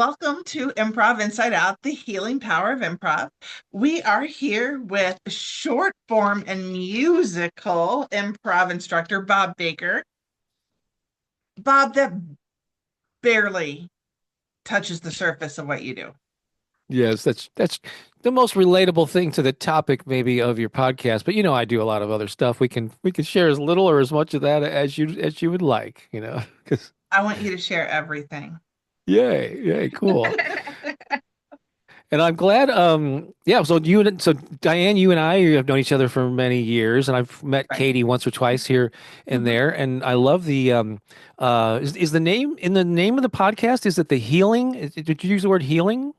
welcome to Improv Inside Out, the healing power of improv. We are here with short form and musical improv instructor Bob Baker. Bob, that barely touches the surface of what you do. Yes, that's the most relatable thing to the topic maybe of your podcast. But I do a lot of other stuff. We can share as little or as much of that as you would like, 'cause I want you to share everything. yay, yay, cool. And I'm glad yeah, so Diane, you and I have known each other for many years, and I've met Right. Katie once or twice here and Mhm. there, and I love the is the name in the name of the podcast, is it the healing? Did you use the word healing?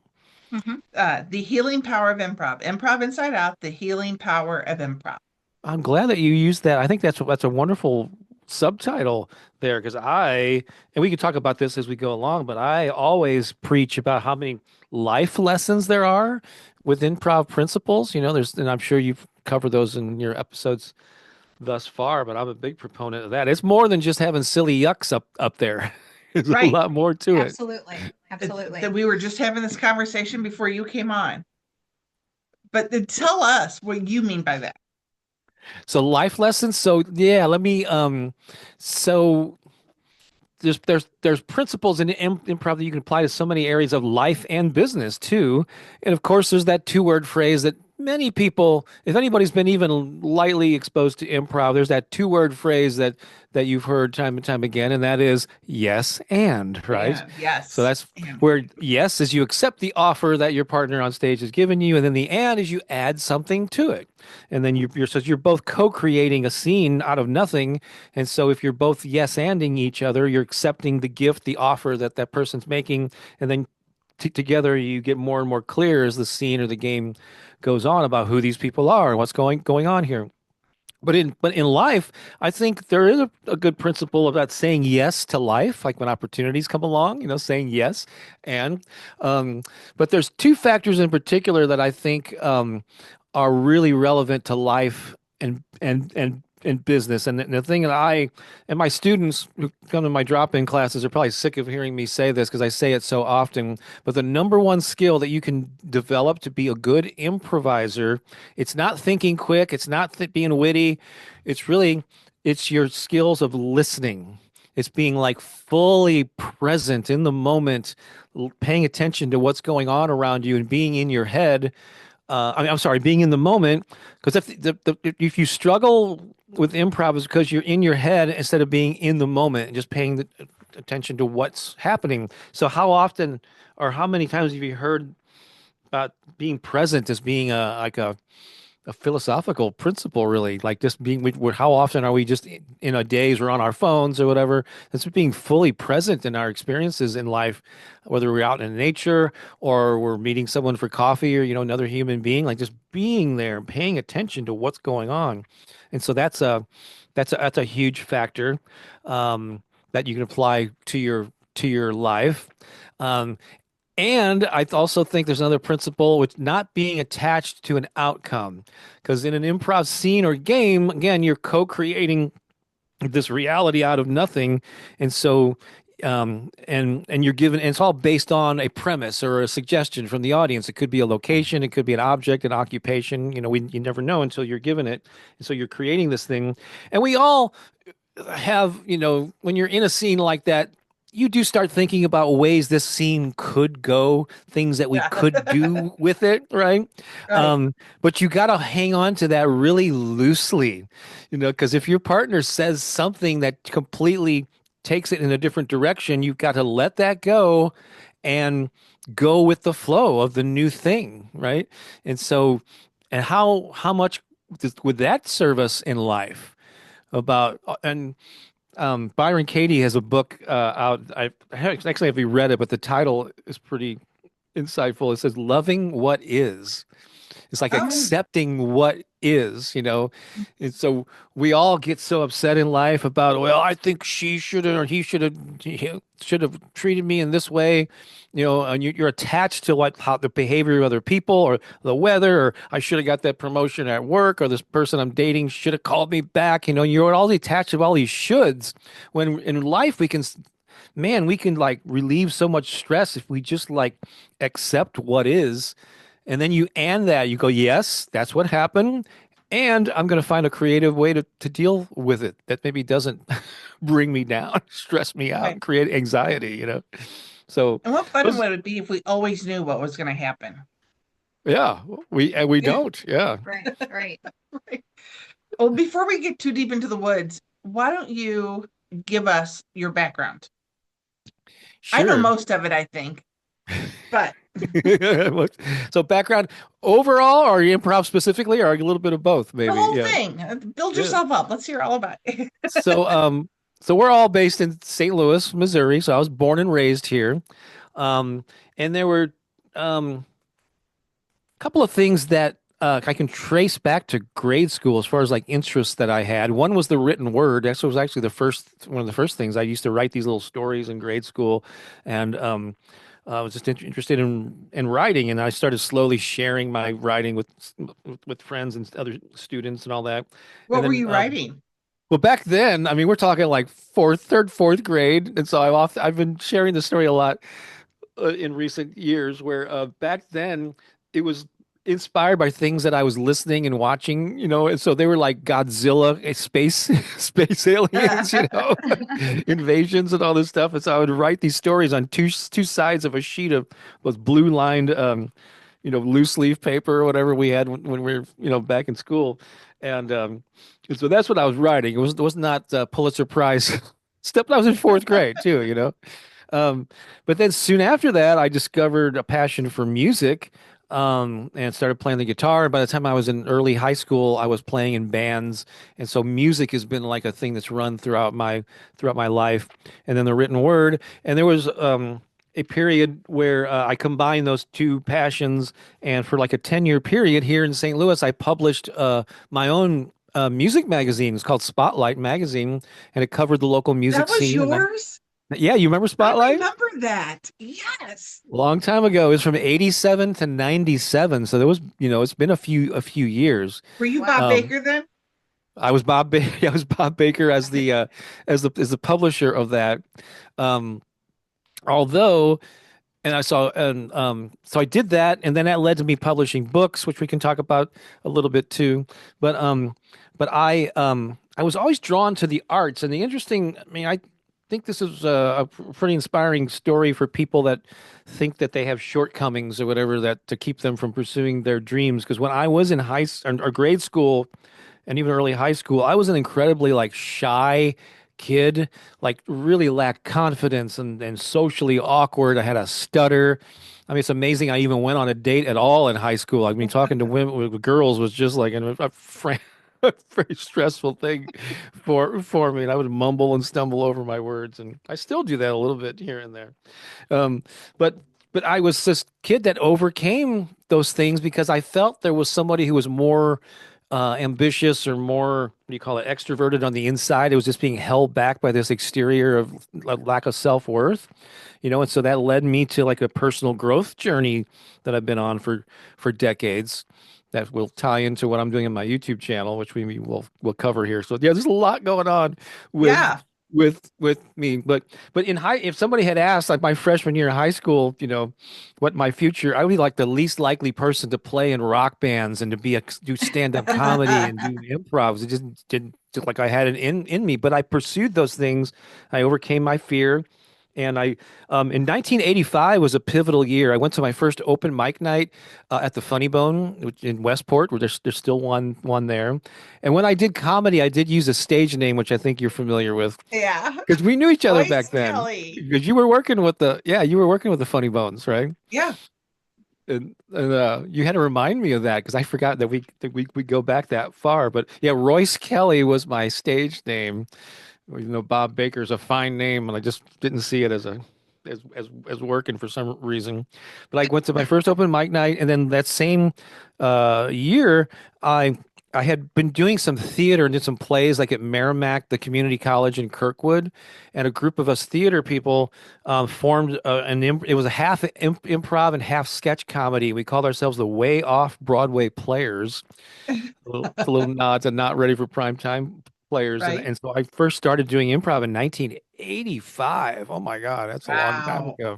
The healing power of improv. Improv Inside Out, the healing power of improv. I'm glad that you used that. I think that's a wonderful subtitle there because and we can talk about this as we go along, but I always preach about how many life lessons there are with improv principles. And I'm sure you've covered those in your episodes thus far, but I'm a big proponent of that. It's more than just having silly yucks up there. There's a Right. lot more to it. Absolutely. That Absolutely. we were just having this conversation before you came on. But tell us what you mean by that. So life lessons. So yeah, let me so there's principles in improv that you can apply to so many areas of life and business too. And of course, there's that two-word phrase that many people, if anybody's been even lightly exposed to improv, there's that two-word phrase that you've heard time and time again, and that is yes and, right? And So yes. that's And where yes is you accept the offer that your partner on stage has given you, and then the and is you add something to it. And then you're both co-creating a scene out of nothing. And so if you're both yes-anding each other, you're accepting the gift, the offer that that person's making, and then together you get more and more clear as the scene or the game goes on about who these people are and what's going on here. But in life, I think there is a good principle about saying yes to life, like when opportunities come along, saying yes. And but there's two factors in particular that I think are really relevant to life and business. And the thing that I and my students who come to my drop-in classes are probably sick of hearing me say this because I say it so often. But the number one skill that you can develop to be a good improviser, it's not thinking quick, it's not being witty, it's really it's your skills of listening. It's being like fully present in the moment, paying attention to what's going on around you and being in your head. I'm sorry, being in the moment. Because if you struggle with improv, is because you're in your head instead of being in the moment and just paying attention to what's happening. So how often or how many times have you heard about being present as being a philosophical principle, really, like just being, how often are we just in a daze or on our phones or whatever? It's being fully present in our experiences in life, whether we're out in nature or we're meeting someone for coffee or, another human being, like just being there and paying attention to what's going on. And so that's a huge factor, that you can apply to your life. Um, and I also think there's another principle, which not being attached to an outcome. Because in an improv scene or game, again, you're co-creating this reality out of nothing. And so, and you're given, and it's all based on a premise or a suggestion from the audience. It could be a location, it could be an object, an occupation. You never know until you're given it. And so you're creating this thing. And we all have, when you're in a scene like that, you do start thinking about ways this scene could go, things that we yeah. could do with it, right? Right. But you got to hang on to that really loosely, because if your partner says something that completely takes it in a different direction, you've got to let that go and go with the flow of the new thing, right? And so, and how much would that serve us in life? About and Byron Katie has a book out. Actually have you read it, but the title is pretty insightful. It says "Loving What Is." It's like Oh, accepting what is, And so we all get so upset in life about, well, I think she should have or he should have treated me in this way, and you're attached to how the behavior of other people or the weather, or I should have got that promotion at work, or this person I'm dating should have called me back. You're all attached to all these shoulds when in life we can man, we can like relieve so much stress if we just like accept what is. And then you and that, you go, yes, that's what happened. And I'm going to find a creative way to deal with it that maybe doesn't bring me down, stress me out, Right. and create anxiety, you know? So And what fun those, would it be if we always knew what was going to happen? yeah, we Yeah. don't. Yeah, Right, right. Right. Well, before we get too deep into the woods, why don't you give us your background? I know sure. most of it, I think, but So background overall, or improv specifically, or a little bit of both, the maybe. whole Yeah. thing. Build Yeah. yourself up. Let's hear all about it. So so we're all based in St. Louis, Missouri. So I was born and raised here. Um, and there were a couple of things that I can trace back to grade school as far as like interests that I had. One was the written word. That was actually the first one of the first things I used to write these little stories in grade school, and I was just interested in writing, and I started slowly sharing my writing with friends and other students and all that. And What were then you writing? well, back then, I mean, we're talking like fourth grade, and so I've been sharing the story a lot in recent years. Where back then it was inspired by things that I was listening and watching, you know, and so they were like Godzilla, space space aliens, you know, invasions and all this stuff. And so I would write these stories on two sides of a sheet of with blue lined loose leaf paper or whatever we had when we were, back in school. And so that's what I was writing. It was not Pulitzer Prize stuff. I was in fourth grade too, you know. Um, but then soon after that, I discovered a passion for music, and started playing the guitar. And by the time I was in early high school, I was playing in bands, and so music has been like a thing that's run throughout my life. And then the written word, and there was a period where I combined those two passions, and for like a 10-year period here in St. Louis, I published my own music magazine. It's called Spotlight Magazine, and it covered the local That music was scene. yours? Yeah, you remember I Spotlight? remember that. Yes. Long time ago. It was from 87 to 97. So there was, it's been a few years. Were you Bob Wow. Um, Baker then? I was Bob Baker as the publisher of that. Um, although and I saw and so I did that, and then that led to me publishing books, which we can talk about a little bit too. But I was always drawn to the arts, and the interesting. I mean, I think this is a pretty inspiring story for people that think that they have shortcomings or whatever that to keep them from pursuing their dreams. Because when I was in or grade school, and even early high school, I was an incredibly like shy kid, like really lacked confidence and socially awkward. I had a stutter. I mean, it's amazing I even went on a date at all in high school. I mean, talking to women with girls was just like a very stressful thing for me. And I would mumble and stumble over my words, and I still do that a little bit here and there. Um, but but I was this kid that overcame those things because I felt there was somebody who was more ambitious or more, what do you call it, extroverted on the inside. It was just being held back by this exterior of lack of self-worth, and so that led me to like a personal growth journey that I've been on for decades. That will tie into what I'm doing in my YouTube channel, which we'll cover here. So yeah, there's a lot going on with Yeah. with me. But if somebody had asked like my freshman year in high school, what my future, I would be like the least likely person to play in rock bands and to do stand-up comedy and do improvs. It just didn't just like I had it in me. But I pursued those things. I overcame my fear. And in 1985 was a pivotal year. I went to my first open mic night at the Funny Bone in Westport, where there's still one there. And when I did comedy, I did use a stage name, which I think you're familiar with, Yeah. because we knew each other Royce back then. Kelly. Because you were working with the Funny Bones, right? Yeah. And you had to remind me of that because I forgot that we go back that far. But yeah, Royce Kelly was my stage name. Bob Baker's a fine name, and I just didn't see it as working for some reason. But I went to my first open mic night, and then that same year, I had been doing some theater and did some plays like at Merrimack, the community college in Kirkwood, and a group of us theater people formed it was a half improv and half sketch comedy. We called ourselves the Way Off Broadway Players. A little nod to Not Ready for Prime Time players, and right? and so I first started doing improv in 1985. Oh my God, that's a long time Wow. ago.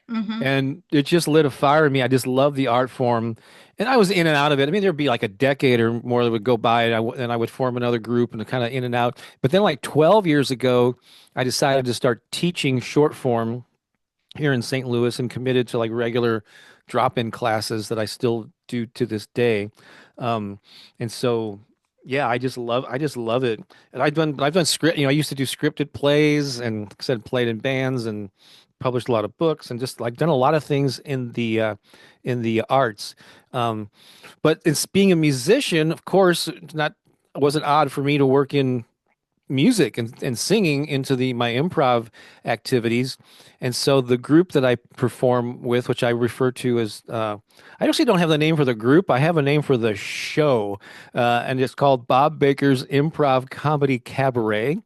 Mm-hmm. And it just lit a fire in me. I just love the art form, and I was in and out of it. I mean, there'd be like a decade or more that would go by, and and I would form another group and kind of in and out. But then, like 12 years ago, I decided to start teaching short form here in St. Louis and committed to like regular drop-in classes that I still do to this day. Um, and so yeah, I just love it. And I've done script, I used to do scripted plays and like I said played in bands and published a lot of books and just like done a lot of things in the arts. Um, but it's being a musician, of course, it's not it wasn't odd for me to work in music and singing into the my improv activities. And so the group that I perform with, which I refer to as I actually don't have the name for the group. I have a name for the show. And it's called Bob Baker's Improv Comedy Cabaret.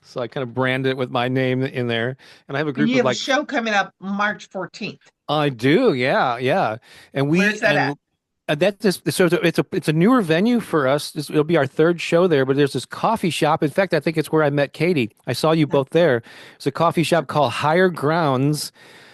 So I kind of brand it with my name in there. And I have a And group you of have a like show coming up March 14th. I do, yeah, yeah. And Where's we that at? that's just so it's a newer venue for us. It'll be our third show there, but there's this coffee shop. In fact, I think it's where I met Katie. I saw you both there. It's a coffee shop called Higher Grounds.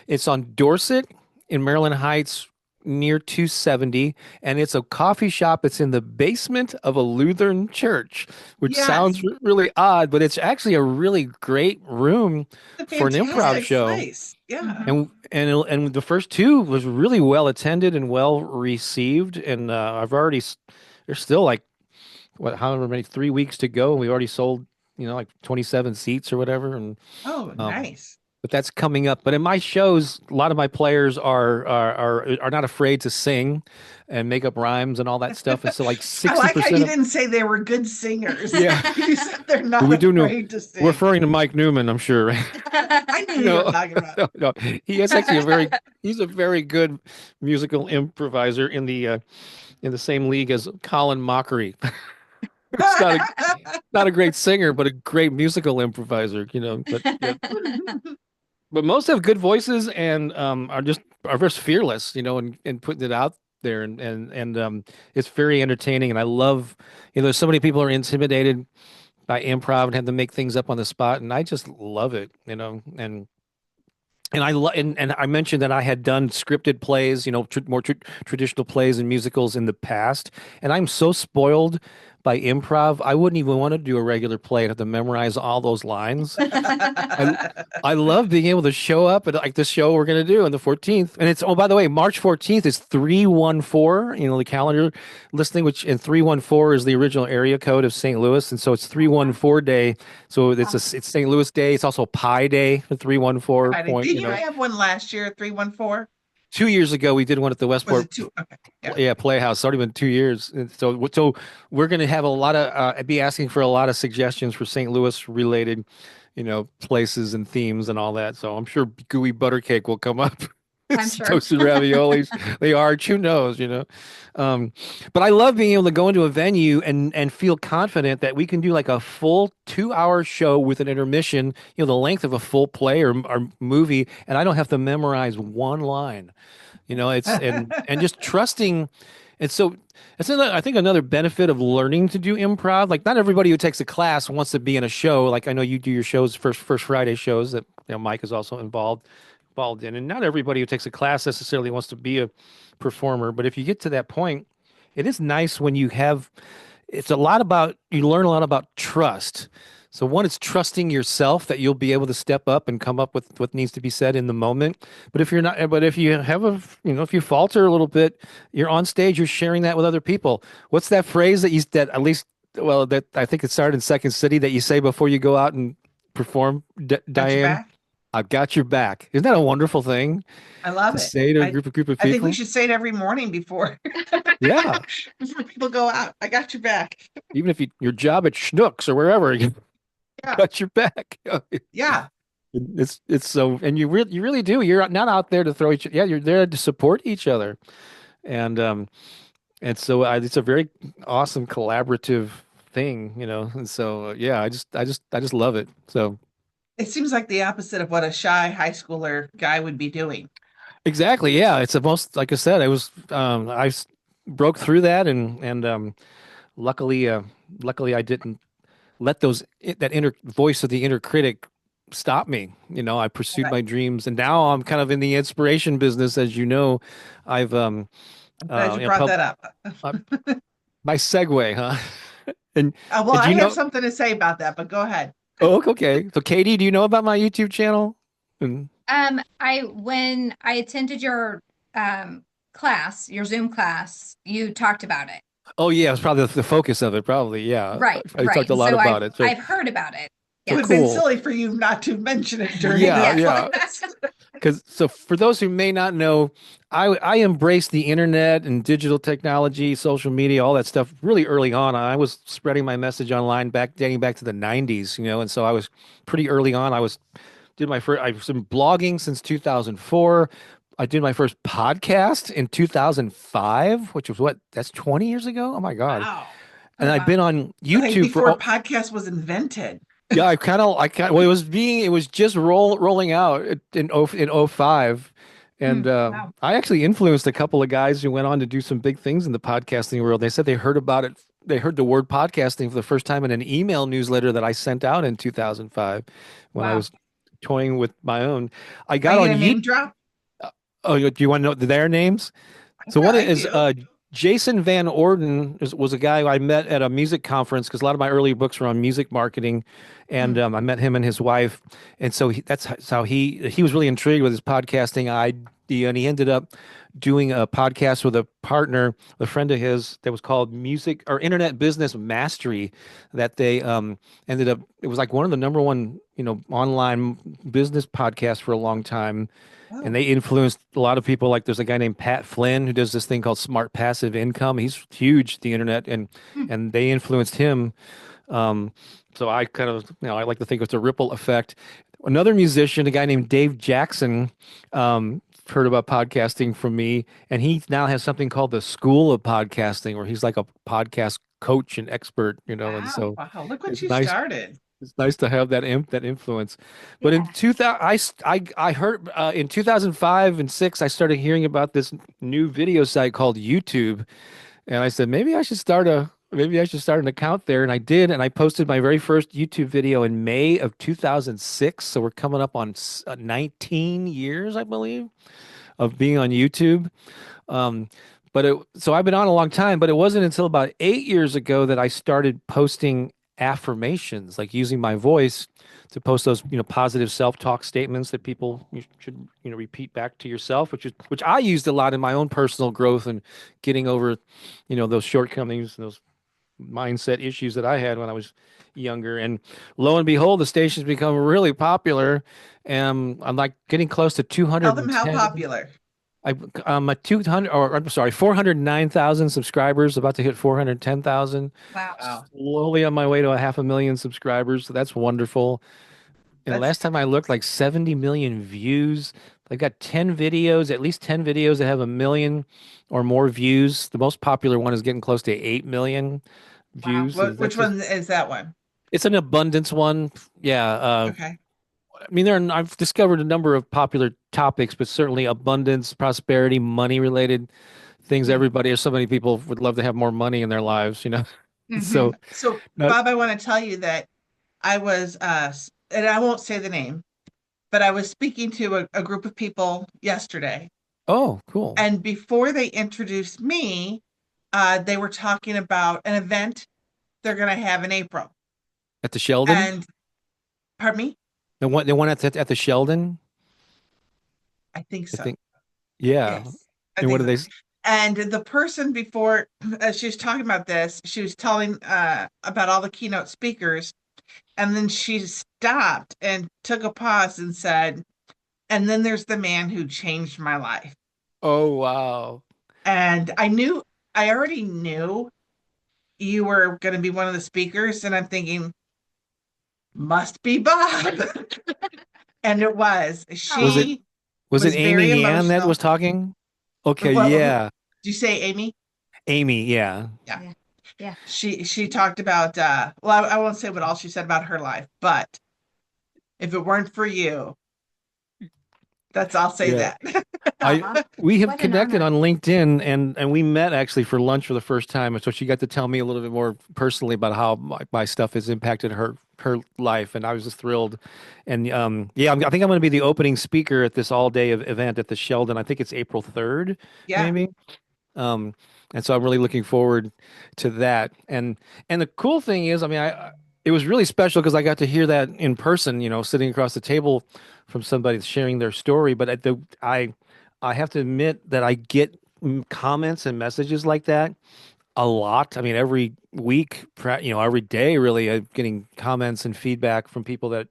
It's on Dorset in Maryland Heights near 270, and it's a coffee shop that's in the basement of a Lutheran church, which Yes, sounds really odd, but it's actually a really great room it's a for an improv fantastic show. place. Yeah. And the first two was really well attended and well received. And there's still like what however many 3 weeks to go, and we already sold like 27 seats or whatever. And Oh, um, nice. but that's coming up. But in my shows, a lot of my players are not afraid to sing and make up rhymes and all that stuff. And so like I like how 60% you of didn't say they were good singers. yeah, You said they're not we do know. afraid to We're sing. referring to Mike Newman, I'm sure, right? I knew who you were No, talking about. no, no. He is actually he's a very good musical improviser in the same league as Colin Mockery. It's not a great singer, but a great musical improviser, But yeah, but most have good voices and are just fearless, and putting it out there and it's very entertaining and I love, so many people are intimidated by improv and have to make things up on the spot, and I just love it, and I mentioned that I had done scripted plays, more traditional plays and musicals in the past, and I'm so spoiled by improv. I wouldn't even want to do a regular play. I'd have to memorize all those lines. I I love being able to show up at like this show we're gonna do on the 14th, and it's by the way, March 14th is 314. The calendar listing, which and 314 is the original area code of St. Louis, and so it's 314 day. So it's St. Louis Day. It's also Pi Day for 314 I did. point. Did you have one last year, 314? 2 years ago we did one at the Was Westport it two? Okay. Yeah. Playhouse. It's already been 2 years. And so we're going to have a lot of be asking for a lot of suggestions for St. Louis related, places and themes and all that. So I'm sure gooey butter cake will come up. I'm It's sure. toasted raviolis. They are. Who knows? Um, but I love being able to go into a venue and feel confident that we can do like a full 2 hour show with an intermission, the length of a full play or movie, and I don't have to memorize one line. It's and just trusting. And so I think another benefit of learning to do improv, like not everybody who takes a class wants to be in a show. Like I know you do your shows, first Friday shows that Mike is also involved in, and not everybody who takes a class necessarily wants to be a performer. But if you get to that point, it is nice when you have. You learn a lot about trust. So one, it's trusting yourself that you'll be able to step up and come up with what needs to be said in the moment. But if you have if you falter a little bit, you're on stage, you're sharing that with other people. What's that phrase that at least, well, that I think it started in Second City that you say before you go out and perform, Got your Diane? back. I've got your back. Isn't that a wonderful thing I love to it. say to a I group of I think we people? should say it every morning before Yeah. before people go out. I got your back. Even if your job at Schnucks or wherever, you Yeah. got your back. Yeah. It's so, and you really do. You're not out there to throw yeah, you're there to support each other. And so it's a very awesome collaborative thing. And so yeah, I just love it. So It seems like the opposite of what a shy high schooler guy would be doing. exactly, yeah, it's the most, like I said, broke through that, and luckily I didn't let that inner voice of the inner critic stop me. I pursued Right. my dreams, and now I'm kind of in the inspiration business. As you know, I've I'm glad you you know, brought that up. uh, my segue, huh? And Well, do I you have know? something to say about that, but go ahead. Oh, okay. So, Katie, do you know about my YouTube channel? And I when I attended your um class, your Zoom class, you talked about it. oh yeah, it's probably the focus of it. Probably, yeah. Right, I talked a right. lot So about it. So, I've heard about it. so It would Yes. have been cool. silly for you not to mention it during Yeah, that Yes. yeah. class. Because so for those who may not know, I embraced the internet and digital technology, social media, all that stuff really early on. I was spreading my message online dating back to the 90s, and so I was pretty early on. I was in blogging since 2004. I did my first podcast in 2005, which was that's 20 years ago. Oh my God. Wow. And Oh I've been wow. on Like YouTube for before podcast was invented. yeah, well, it was just rolling out in '05, and Wow. I actually influenced a couple of guys who went on to do some big things in the podcasting world. They said they heard about it. They heard the word podcasting for the first time in an email newsletter that I sent out in 2005 when I Wow. was toying with my own. I Are got you on gonna YouTube. name drop? Oh, do you want to know their names? So Yeah, one I is do. Jason Van Orden was a guy I met at a music conference because a lot of my early books were on music marketing, and Hmm. I met him and his wife, and so that's how he was really intrigued with his podcasting idea, and he ended up doing a podcast with a partner, a friend of his, that was called Music or Internet Business Mastery, that they ended up. It was like one of the number one online business podcasts for a long time, and Oh. they influenced a lot of people. Like there's a guy named Pat Flynn who does this thing called Smart Passive Income. He's huge, the internet, and Hmm. they influenced him. Um, so I kind of, I like to think it's a ripple effect. Another musician, a guy named Dave Jackson, heard about podcasting from me, and he now has something called the School of Podcasting, where he's like a podcast coach and expert, and Wow. so Wow. Look what it's you nice. started. It's nice to have that influence. But in Yeah. 2000, I heard in 2005 and six, I started hearing about this new video site called YouTube, and I said maybe I should start an account there, and I did, and I posted my very first YouTube video in May of 2006. So we're coming up on 19 years, I believe, of being on YouTube. Um, so I've been on a long time, but it wasn't until about 8 years ago that I started posting affirmations, like using my voice to post those, positive self-talk statements that people you should, repeat back to yourself, which I used a lot in my own personal growth and getting over, those shortcomings, those mindset issues that I had when I was younger. And lo and behold, the station's become really popular. And I'm like getting close to Tell them how 210. popular. I'm at 200, or I'm sorry, 409,000 subscribers, about to hit 410,000. Wow. Wow. Slowly on my way to a half a million subscribers. So that's wonderful. And That's last time I looked, like 70 million views. I've got 10 videos, at least 10 videos that have a million or more views. The most popular one is getting close to 8 million Wow. views. So which one is that one? it's an abundance one. Yeah. Okay. I mean, I've discovered a number of popular topics, but certainly abundance, prosperity, money related things. Hmm. Everybody, or so many people would love to have more money in their lives. Mm-hmm. So, So, not, Bob, I want to tell you that I was, and I won't say the name, but I was speaking to a group of people yesterday. oh, cool. And before they introduced me, they were talking about an event they're going to have in April. At the Sheldon? And pardon me, The one at the Sheldon, I think I so. think. Yeah. Yes, I And what think do so. they? And the person before, as she was talking about this, she was telling about all the keynote speakers, and then she stopped and took a pause and said, "And then there's the man who changed my life." Oh, wow. And I already knew you were going to be one of the speakers, and I'm thinking, must be Bob. And it was. Was it Oh, She was it was very Amy Ann that emotional. was talking? Okay, Well, did yeah. you say Amy? Amy, yeah. Yeah. yeah. Yeah. She talked about well, I won't say what all she said about her life, but if it weren't for you, I'll say Yeah. that. I Aw, we have what an connected honor. on LinkedIn and we met actually for lunch for the first time. And so she got to tell me a little bit more personally about how my stuff has impacted her life. And I was just thrilled. And yeah, I think I'm going to be the opening speaker at this all day event at the Sheldon. I think it's April 3rd, Yeah, maybe. Um, and so I'm really looking forward to that. And the cool thing is, I mean, I it was really special because I got to hear that in person, sitting across the table from somebody sharing their story. But I have to admit that I get comments and messages like that a lot. I mean, every week, every day, really, I'm getting comments and feedback from people that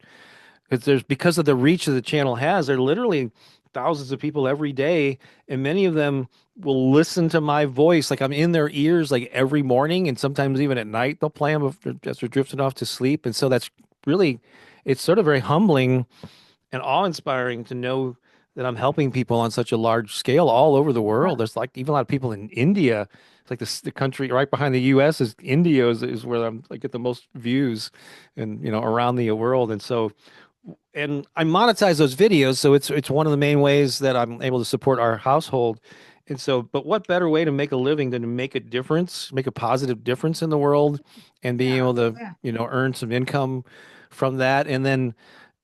because of the reach that the channel has, there are literally thousands of people every day, and many of them will listen to my voice. Like I'm in their ears like every morning, and sometimes even at night they'll play them as they're drifting off to sleep. And so that's really, it's sort of very humbling and awe-inspiring to know that I'm helping people on such a large scale all over the world. yeah, There's like even a lot of people in India. It's like the country right behind the U.S. is India is where I get the most views, and around the world. And so and I monetize those videos, so it's one of the main ways that I'm able to support our household. And so, but what better way to make a living than to make a difference, make a positive difference in the world, and being yeah, able to, Yeah. earn some income from that, and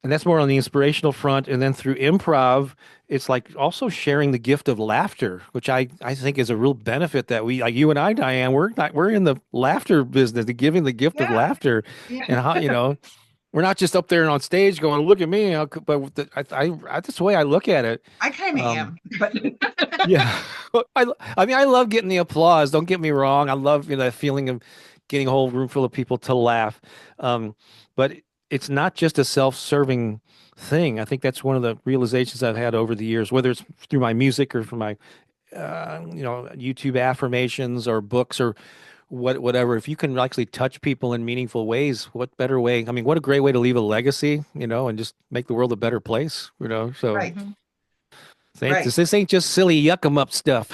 that's more on the inspirational front. And then through improv, it's like also sharing the gift of laughter, which I think is a real benefit that we, like you and I, Diane, we're in the laughter business, the giving the gift of yeah. laughter, Yeah. and how we're not just up there and on stage going, "Look at me," but that's the way I look at it. I kind of Um, am, but yeah, I mean, I love getting the applause. Don't get me wrong. I love the feeling of getting a whole room full of people to laugh. Um, but it's not just a self-serving thing. I think that's one of the realizations I've had over the years, whether it's through my music or from my YouTube affirmations or books or whatever. If you can actually touch people in meaningful ways, what better way? I mean, what a great way to leave a legacy, and just make the world a better place. So right, Mhm. right. this ain't just silly yuck 'em up stuff.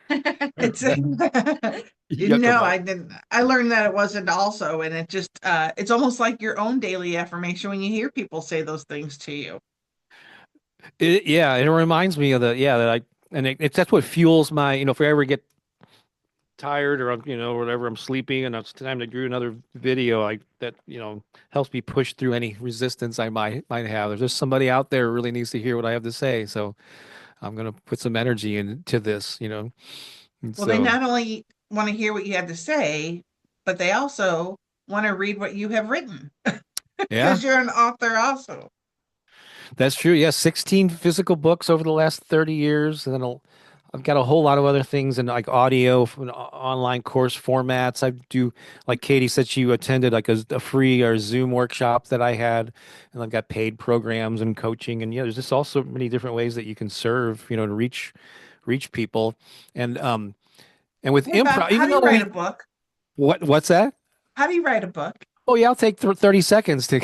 It's Yuck 'em I up. didn't. I learned that it wasn't also, and it just it's almost like your own daily affirmation when you hear people say those things to you. Yeah, it reminds me of that it's that's what fuels my, if I ever get tired or I'm, whatever, I'm sleeping and it's time to do another video, that, helps me push through any resistance I might have. There's just somebody out there who really needs to hear what I have to say. So I'm gonna put some energy into this. And Well, they so not only want to hear what you have to say, but they also want to read what you have written yeah, because you're an author also. that's true. Yeah, 16 physical books over the last 30 years, and then I've got a whole lot of other things in like audio, online course formats. I do, like Katie said, she attended like a free or Zoom workshop that I had, and I've got paid programs and coaching, and there's just also many different ways that you can serve, to reach people, and um, and with Hey, Bob, improv, how even do you though write a book? what's that? How do you write a book? Oh yeah, I'll take 30 seconds to.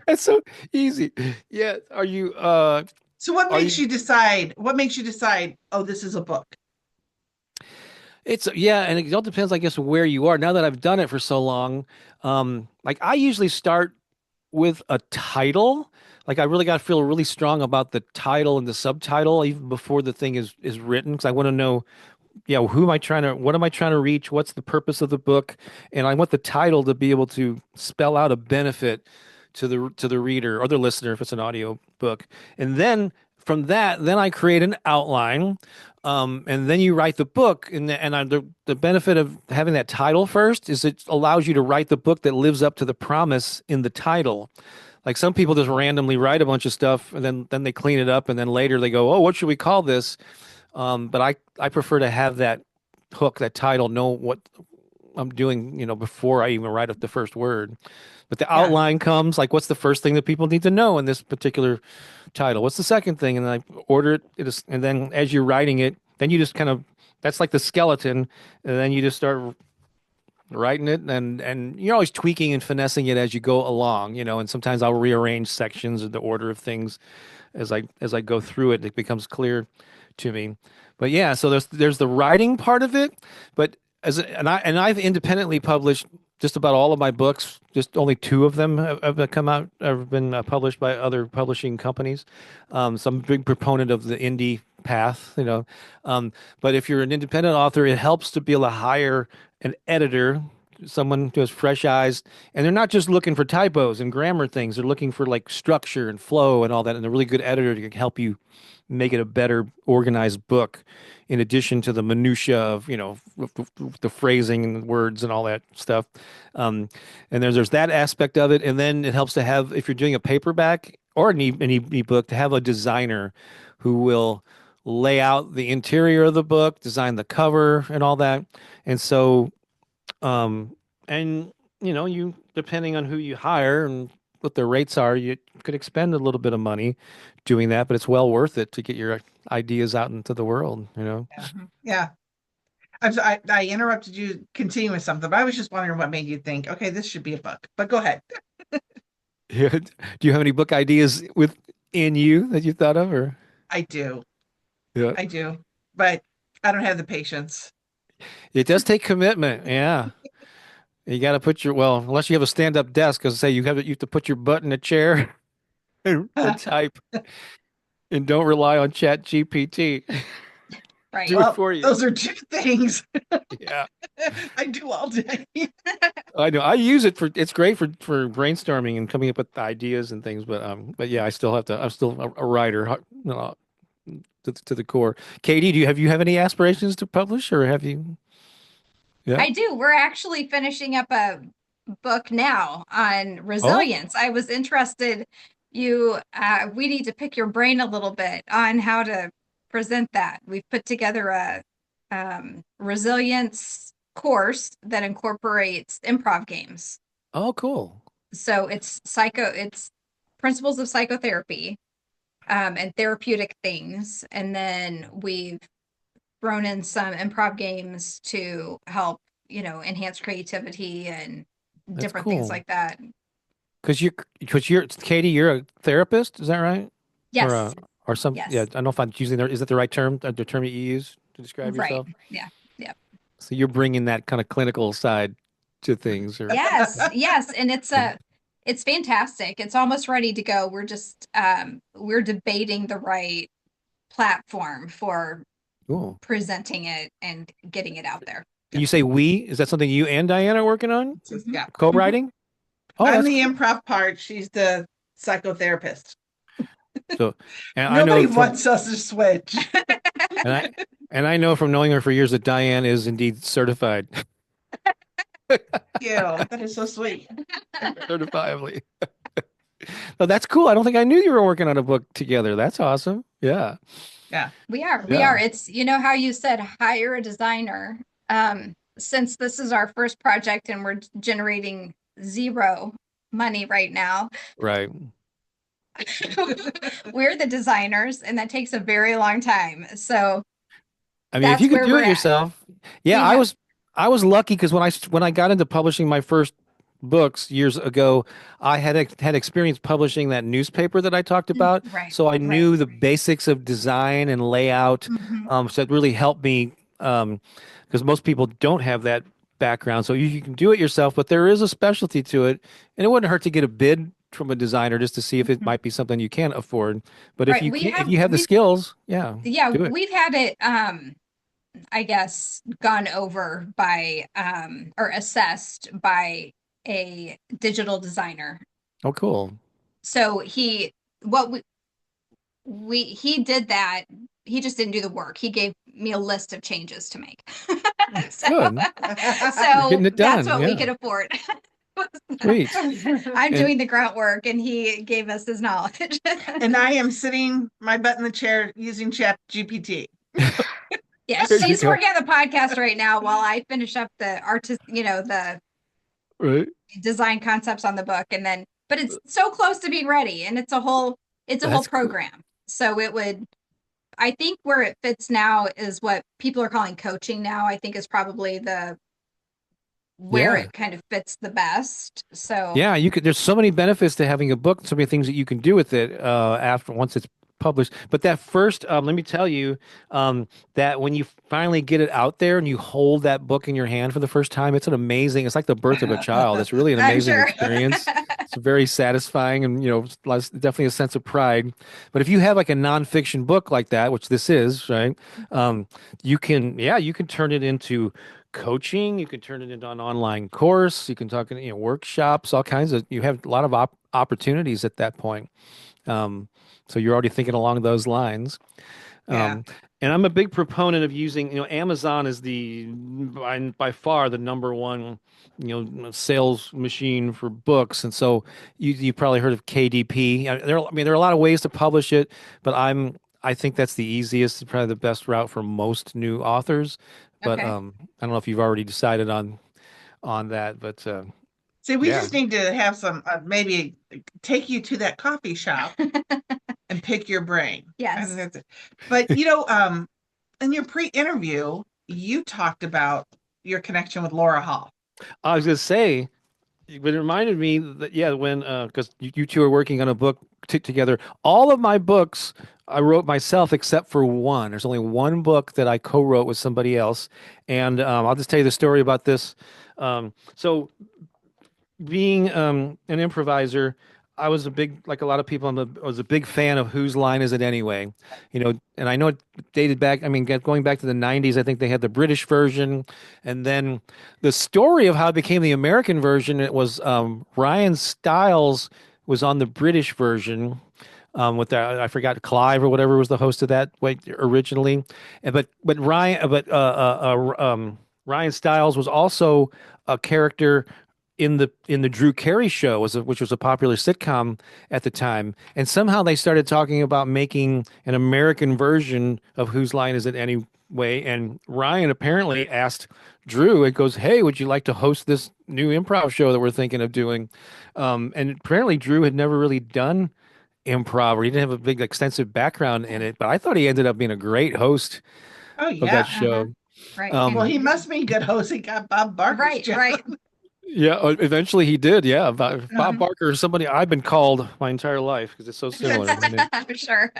That's so easy. Yeah. So what Are makes you you decide? What makes you decide, oh, this is a book? It's yeah, and it all depends, I guess, where you are. Now that I've done it for so long, like I usually start with a title. Like I really got to feel really strong about the title and the subtitle even before the thing is written, because I want to know, yeah, what am I trying to reach? What's the purpose of the book? And I want the title to be able to spell out a benefit to the reader or the listener if it's an audio book. And then from that, then I create an outline. And then you write the book, the benefit of having that title first is it allows you to write the book that lives up to the promise in the title. Like some people just randomly write a bunch of stuff and then they clean it up and then later they go, oh, what should we call this? But I prefer to have that hook, that title, know what I'm doing, before I even write up the first word. But the Yeah, outline comes like, what's the first thing that people need to know in this particular title? What's the second thing? And then I order and then as you're writing it, then you just kind of, that's like the skeleton, and then you just start writing it, and you're always tweaking and finessing it as you go along. And sometimes I'll rearrange sections of the order of things as I go through it. It becomes clear to me. But yeah, so there's the writing part of it, but I've independently published just about all of my books. Just only two of them have come out, have been published by other publishing companies. So I'm a big proponent of the indie path, you know. Um, but if you're an independent author, it helps to be able to hire an editor, someone who has fresh eyes, and they're not just looking for typos and grammar things. They're looking for like structure and flow and all that, and a really good editor to help you make it a better organized book in addition to the minutia of the phrasing and the words and all that stuff. And there's that aspect of it, and then it helps to have, if you're doing a paperback or an ebook, to have a designer who will lay out the interior of the book, design the cover and all that. And so um and you, depending on who you hire and what their rates are, you could expend a little bit of money doing that, but it's well worth it to get your ideas out into the world, you know. Yeah. Yeah. I interrupted you continue with something, but I was just wondering what made you think, okay, this should be a book. But go ahead. Yeah. Do you have any book ideas within you that you thought of, or? I do. Yeah. I do. But I don't have the patience. It does take commitment. Yeah. You got to put well, unless you have a stand-up desk, because say you have to put your butt in a chair and type, and don't rely on Chat GPT. Right. Do it Well, for you. those are two things Yeah. I do all day. I know. I use it it's great for brainstorming and coming up with ideas and things, but yeah, I'm still a writer, to the core. Katie, do you have any aspirations to publish, or have you? Yeah. I do. We're actually finishing up a book now on Oh, resilience. I was interested. We need to pick your brain a little bit on how to present that. We've put together a resilience course that incorporates improv games. oh, cool. So it's principles of psychotherapy, and therapeutic things, and then we've thrown in some improv games to help, enhance creativity and That's different things cool. like that. Because you're Katie, you're a therapist, is that right? Or Yes, yeah, I yes, don't know if I'm using is that the right term, the term that you use to describe right. yourself? Yeah, yeah. So you're bringing that kind of clinical side to things, or Yes, yes. And and it's fantastic. It's almost ready to go. We're debating the right platform for cool. presenting it and getting it out there. You say we? Is that something you and Diane are working on? Mhm. Yeah. Mhm. Co-writing? Oh, I'm that's the cool. improv part. She's the psychotherapist. So, and I Nobody know from wants us to switch. and I and I know from knowing her for years that Diane is indeed certified, You. That is so sweet. certifiably. Oh, that's cool. I don't think I knew you were working on a book together. That's awesome. Yeah, Yeah. We are. yeah, It's, how you said hire a designer. Since this is our first project and we're generating zero money right now, right. we're the designers, and that takes a very long time. So I mean, if you that's could where do we're it at. yourself, yeah. We have, I was lucky because when I got into publishing my first books years ago, I had experience publishing that newspaper that I talked about, right, so I right. knew the basics of design and layout. Hmm. So it really helped me because most people don't have that background. So you can do it yourself, but there is a specialty to it, and it wouldn't hurt to get a bid from a designer just to see if it Hmm. might be something you can afford. But Right. if you have the skills, yeah, Yeah, do it. we've had it, I guess, gone over by, or assessed by a digital designer. Oh, cool. So what he did that. He just didn't do the work. He gave me a list of changes to make. so, Good. You're so getting it that's done. what we Yeah. could afford. Sweet. I'm And doing the grunt work, and he gave us his knowledge. And I am sitting my butt in the chair using Chat GPT. Yeah, there you she's go. working on the podcast right now while I finish up the the Right. design concepts on the book, and then, but it's so close to being ready, and it's a whole That's cool. program. So it would, I think where it fits now is what people are calling coaching now. I think is probably the where Yeah. it kind of fits the best. So Yeah. There's so many benefits to having a book, so many things that you can do with it after once it's published. But that first, let me tell you, that when you finally get it out there and you hold that book in your hand for the first time, it's an amazing, it's like the birth of a child. It's really an I'm amazing sure. experience. It's very satisfying and, definitely a sense of pride. But if you have like a nonfiction book like that, which this is, right? Um, you can turn it into coaching. You can turn it into an online course. You can talk, workshops, all kinds of, you have a lot of opportunities at that point. Um, so you're already thinking along those lines. Yeah. Um, and I'm a big proponent of using, Amazon is by far the number one, sales machine for books. And so you probably heard of KDP. There are a lot of ways to publish it, but I think that's the easiest, probably the best route for most new authors. But Okay. I don't know if you've already decided on that, but See, we yeah. just need to have some maybe take you to that coffee shop and pick your brain. I think Yes. that's it. But in your pre-interview, you talked about your connection with Laura Hall. I was gonna say. But it reminded me that yeah, when because you two are working on a book together. All of my books I wrote myself except for one. There's only one book that I co-wrote with somebody else, and I'll just tell you the story about this. So being an improviser, I was a big, like a lot of people, I was a big fan of Whose Line Is It Anyway? And I know it dated back, I mean, going back to the 90s, I think they had the British version. And then the story of how it became the American version, it was Ryan Stiles was on the British version. With that, I forgot Clive or whatever was the host of that originally, but Ryan Stiles was also a character in the Drew Carey show, which was a popular sitcom at the time, and somehow they started talking about making an American version of Whose Line Is It Anyway? And Ryan apparently asked Drew, it goes, "Hey, would you like to host this new improv show that we're thinking of doing?" And apparently Drew had never really done improv, or he didn't have a big extensive background in it, but I thought he ended up being a great host Oh of that yeah. Uh-huh. show. Right. Well, And he must be a good host. He got Bob Barker's right, job. right. Yeah, eventually he did. Yeah, Bob Uh-huh. Barker is somebody I've been called my entire life because it's so similar, my name. I'm sure.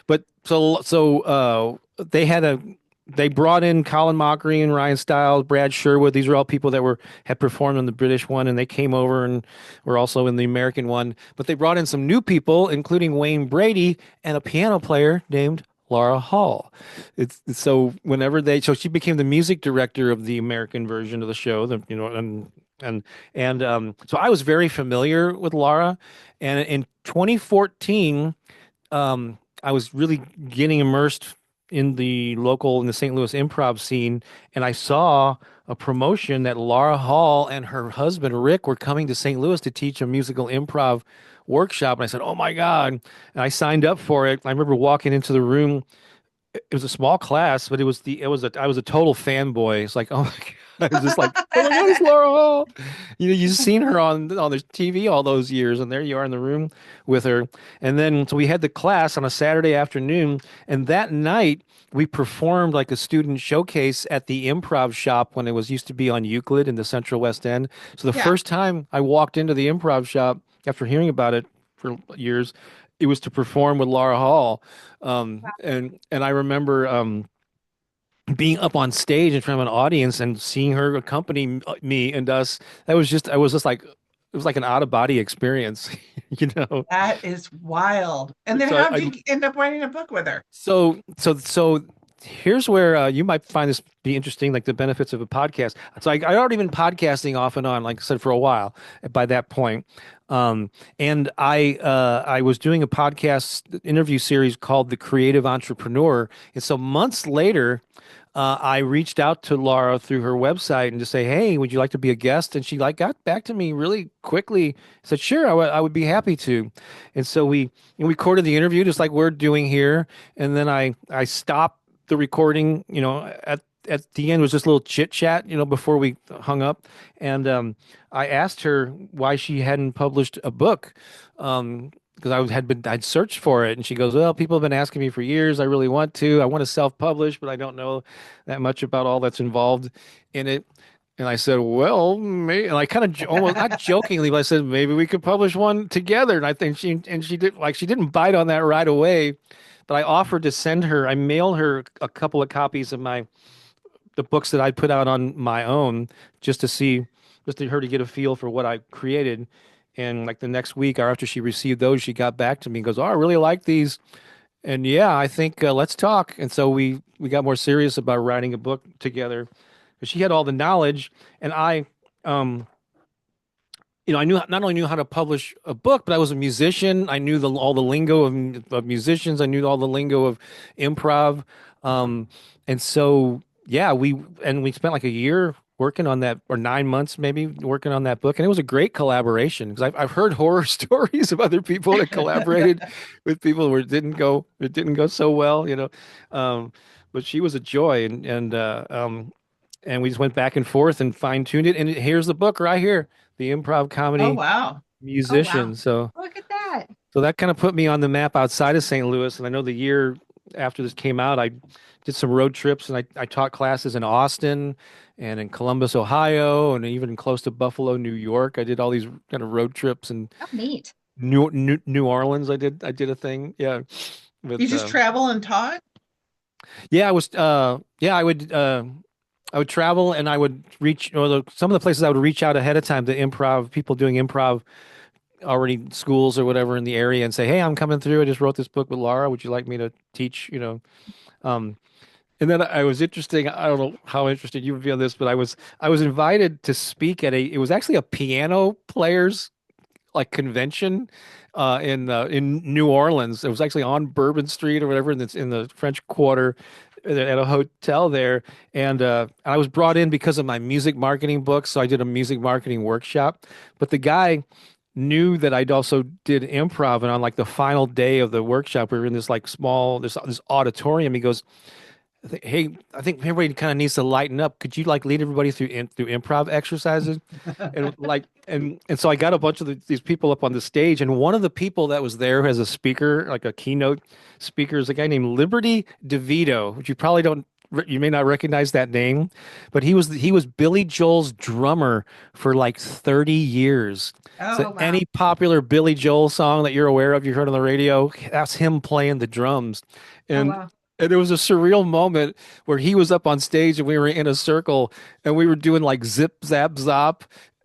But they brought in Colin Mockery and Ryan Stiles, Brad Sherwood. These are all people that had performed in the British one, and they came over and were also in the American one. But they brought in some new people, including Wayne Brady and a piano player named Laura Hall. So so she became the music director of the American version of the show. So I was very familiar with Laura, and in 2014 I was really getting immersed in the St. Louis improv scene, and I saw a promotion that Laura Hall and her husband Rick were coming to St. Louis to teach a musical improv workshop. And I said, "Oh my God." And I signed up for it. I remember walking into the room. It was a small class, but I was a total fanboy. It's like, oh my God. I was just like, oh my God, it's Laura Hall. You've seen her on the TV all those years, and there you are in the room with her. And then so we had the class on a Saturday afternoon, and that night we performed like a student showcase at the improv shop when it was used to be on Euclid in the Central West End. So the Yeah. first time I walked into the improv shop after hearing about it for years, it was to perform with Laura Hall. And I remember being up on stage in front of an audience and seeing her accompany me and us. I was just like, it was like an out of body experience, you know? That is wild. And then So how'd you end up writing a book with her? so here's where you might find this be interesting, like the benefits of a podcast. So I'd already been podcasting off and on, like I said, for a while by that point. And I was doing a podcast interview series called The Creative Entrepreneur. And so months later, I reached out to Laura through her website and just say, "Hey, would you like to be a guest?" And she like got back to me really quickly. Said, "Sure, I would be happy to." And so we recorded the interview just like we're doing here. And then I stopped the recording. At the end was just a little chit chat. Before we hung up, and I asked her why she hadn't published a book. Because I'd searched for it, and she goes, "Well, people have been asking me for years. I really want to. I want to self-publish, but I don't know that much about all that's involved in it." And I said, well, and I kind of almost not jokingly, but I said maybe we could publish one together. And I think she did like she didn't bite on that right away, but I offered to send her. I mailed her a couple of copies of the books that I put out on my own just to see, just to her to get a feel for what I created. And like the next week or after she received those, she got back to me and goes, "Oh, I really like these." And yeah, I think let's talk. And so we got more serious about writing a book together. 'Cause she had all the knowledge, and um, I knew not only knew how to publish a book, but I was a musician. I knew all the lingo of musicians. I knew all the lingo of improv. And so, yeah, we spent like a year working on that, or 9 months maybe working on that book, and it was a great collaboration because I've heard horror stories of other people that collaborated with people where it didn't go so well, but she was a joy, and we just went back and forth and fine tuned it. And here's the book right here, the improv Oh, comedy wow. Oh wow. musician. Look at that. So that kind of put me on the map outside of St. Louis. And I know the year after this came out, I did some road trips and I taught classes in Austin and in Columbus, Ohio, and even close to Buffalo, New York. I did all these kind of road trips and Oh neat. New Orleans. I did a thing. Yeah. You With just travel and taught? yeah, I would travel and I would reach, some of the places I would reach out ahead of time to improv, people doing improv already schools or whatever in the area and say, "Hey, I'm coming through. I just wrote this book with Laura. Would you like me to teach?" Um, and then I was interesting. I don't know how interested you would be on this, but I was invited to speak at it was actually a piano players like convention in New Orleans. It was actually on Bourbon Street or whatever, and it's in the French Quarter at a hotel there. And I was brought in because of my music marketing book, so I did a music marketing workshop. But the guy knew that I'd also did improv, and on like the final day of the workshop, we were in this like small this auditorium. He goes, "Hey, I think everybody kind of needs to lighten up. Could you like lead everybody through improv exercises?" And so I got a bunch of these people up on the stage, and one of the people that was there as a speaker, like a keynote speaker, is a guy named Liberty DeVito, which you probably don't. You may not recognize that name, but he was Billy Joel's drummer for like 30 years. Oh, So Oh wow. any popular Billy Joel song that you're aware of, you heard on the radio, that's him playing the drums. Oh And wow. and it was a surreal moment where he was up on stage and we were in a circle and we were doing like zip zap zop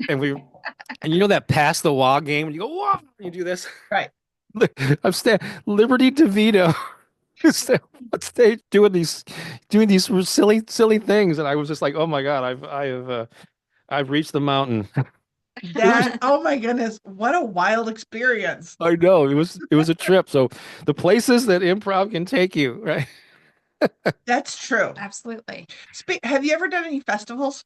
and you know that pass the wall game when you go whoa you do this. right. I'm sta Liberty DeVito is on stage doing these silly things and I was just like, oh my God, I've reached the mountain. It was Oh my goodness, what a wild experience. I know it was a trip. So the places that improv can take you, right? That's true. Absolutely. Have you ever done any festivals?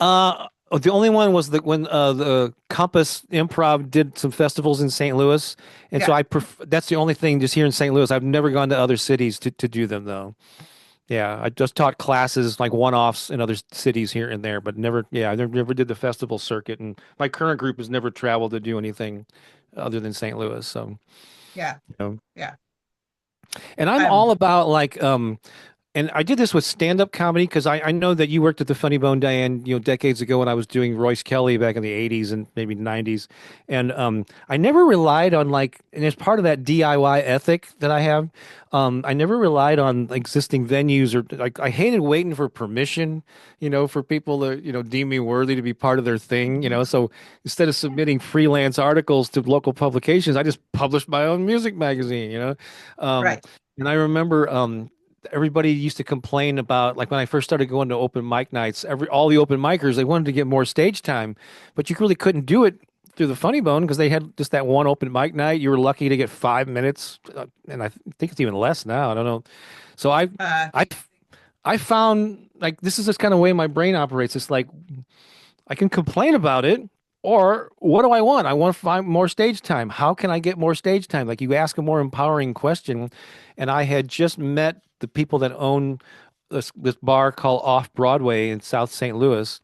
The only one was when the Compass Improv did some festivals in St. Louis, and so Yeah. that's the only thing just here in St. Louis. I've never gone to other cities to do them though. Yeah, I just taught classes like one-offs in other cities here and there, but never. Yeah, I never did the festival circuit, and my current group has never traveled to do anything other than St. Louis. So, Yeah. you know. Yeah. And I'm all Um, about like and I did this with stand-up comedy because I know that you worked at the Funny Bone, Diane, decades ago when I was doing Royce Kelly back in the 80s and maybe 90s. And I never relied on like, and it's part of that DIY ethic that I have. I never relied on existing venues or like I hated waiting for permission, for people to, deem me worthy to be part of their thing. So instead of submitting freelance articles to local publications, I just published my own music magazine. Um, right. and I remember everybody used to complain about like when I first started going to open mic nights, all the open micers, they wanted to get more stage time, but you really couldn't do it through the Funny Bone because they had just that one open mic night. You were lucky to get 5 minutes, and I think it's even less now. I don't know. So Uh, I I found like this is just kind of way my brain operates. It's like I can complain about it, or what do I want? I want to find more stage time. How can I get more stage time? Like you ask a more empowering question, and I had just met the people that own this bar called Off Broadway in South St. Louis.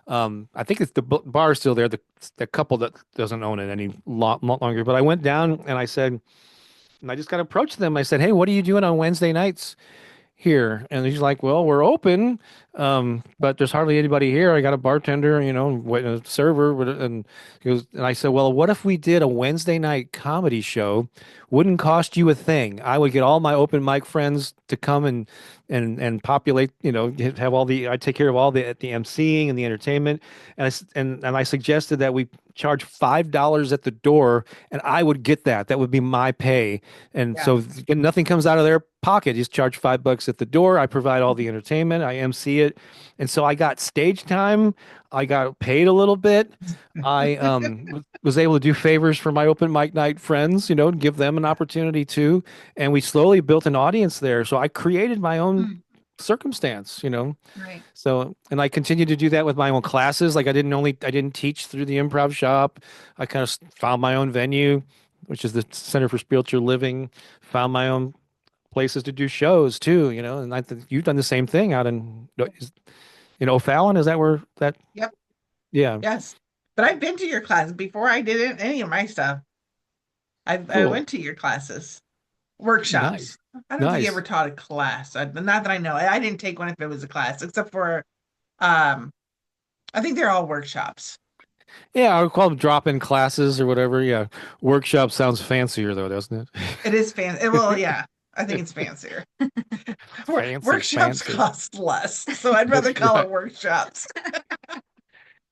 I think it's bar is still there. The couple that doesn't own it any longer. But I went down and I said, and I just got approached them. I said, "Hey, what are you doing on Wednesday nights here?" And he's like, "Well, we're open. But there's hardly anybody here. I got a bartender, a server, and I said, well, what if we did a Wednesday night comedy show? Wouldn't cost you a thing. I would get all my open mic friends to come and populate, have I take care of all the emceeing and the entertainment. And I suggested that we charge $5 at the door, and I would get that. That would be my pay. And Yeah. so nothing comes out of their pocket. Just charge $5 at the door. I provide all the entertainment. I MC it. And so I got stage time. I got paid a little bit. I was able to do favors for my open mic night friends, give them an opportunity too. And we slowly built an audience there. So I created my own Mm, circumstance. right. So, and I continue to do that with my own classes. Like I didn't teach through the improv shop. I kind of found my own venue, which is the Center for Spiritual Living, found my own places to do shows too, and I think you've done the same thing out in O'Fallon. Is that where that? Yep. Yeah, Yes. But I've been to your class before I did any of my stuff. I cool. went to your classes, Nice. workshops. I don't think you ever Nice. taught a class. Not that I know. I didn't take one if it was a class, except for um I think they're all workshops. Yeah, I would call them drop-in classes or whatever. Yeah. Workshop sounds fancier though, doesn't It is fancy. Well, yeah, I think it's fancier. it? Fancy, Workshops fancy. cost less, so I'd rather That's call right. it workshops.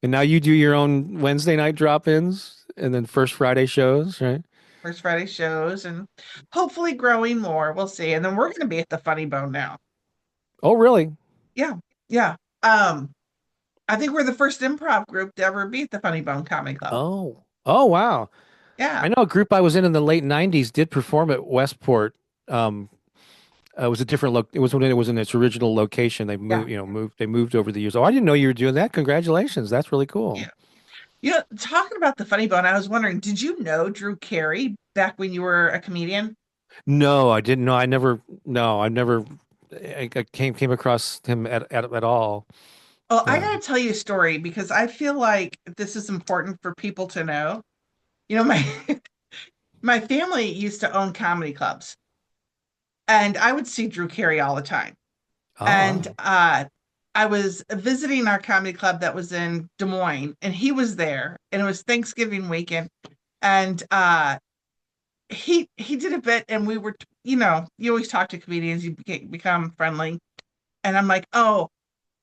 And now you do your own Wednesday night drop-ins and then first Friday shows, right? First Friday shows and hopefully growing more. We'll see. And then we're going to be at the Funny Bone now. Oh, really? Yeah, yeah. I think we're the first improv group to ever be at the Funny Bone Comedy Club. Oh. Oh, wow. Yeah, I know a group I was in the late 90s did perform at Westport. Um, it was a different look. It was when it was in its original location. yeah, They moved over the years. Oh, I didn't know you were doing that. Congratulations. That's really cool. yeah. Talking about the Funny Bone, I was wondering, did you know Drew Carey back when you were a comedian? No, I didn't know. I never I came across him at all. Well, I Yeah. gotta tell you a story because I feel like this is important for people to know. My my family used to own comedy clubs, and I would see Drew Carey all the time. And Oh, I was visiting our comedy club that was in Des Moines, and he was there, and it was Thanksgiving weekend, and he did a bit, and we were, you always talk to comedians, you become friendly, and I'm like, oh,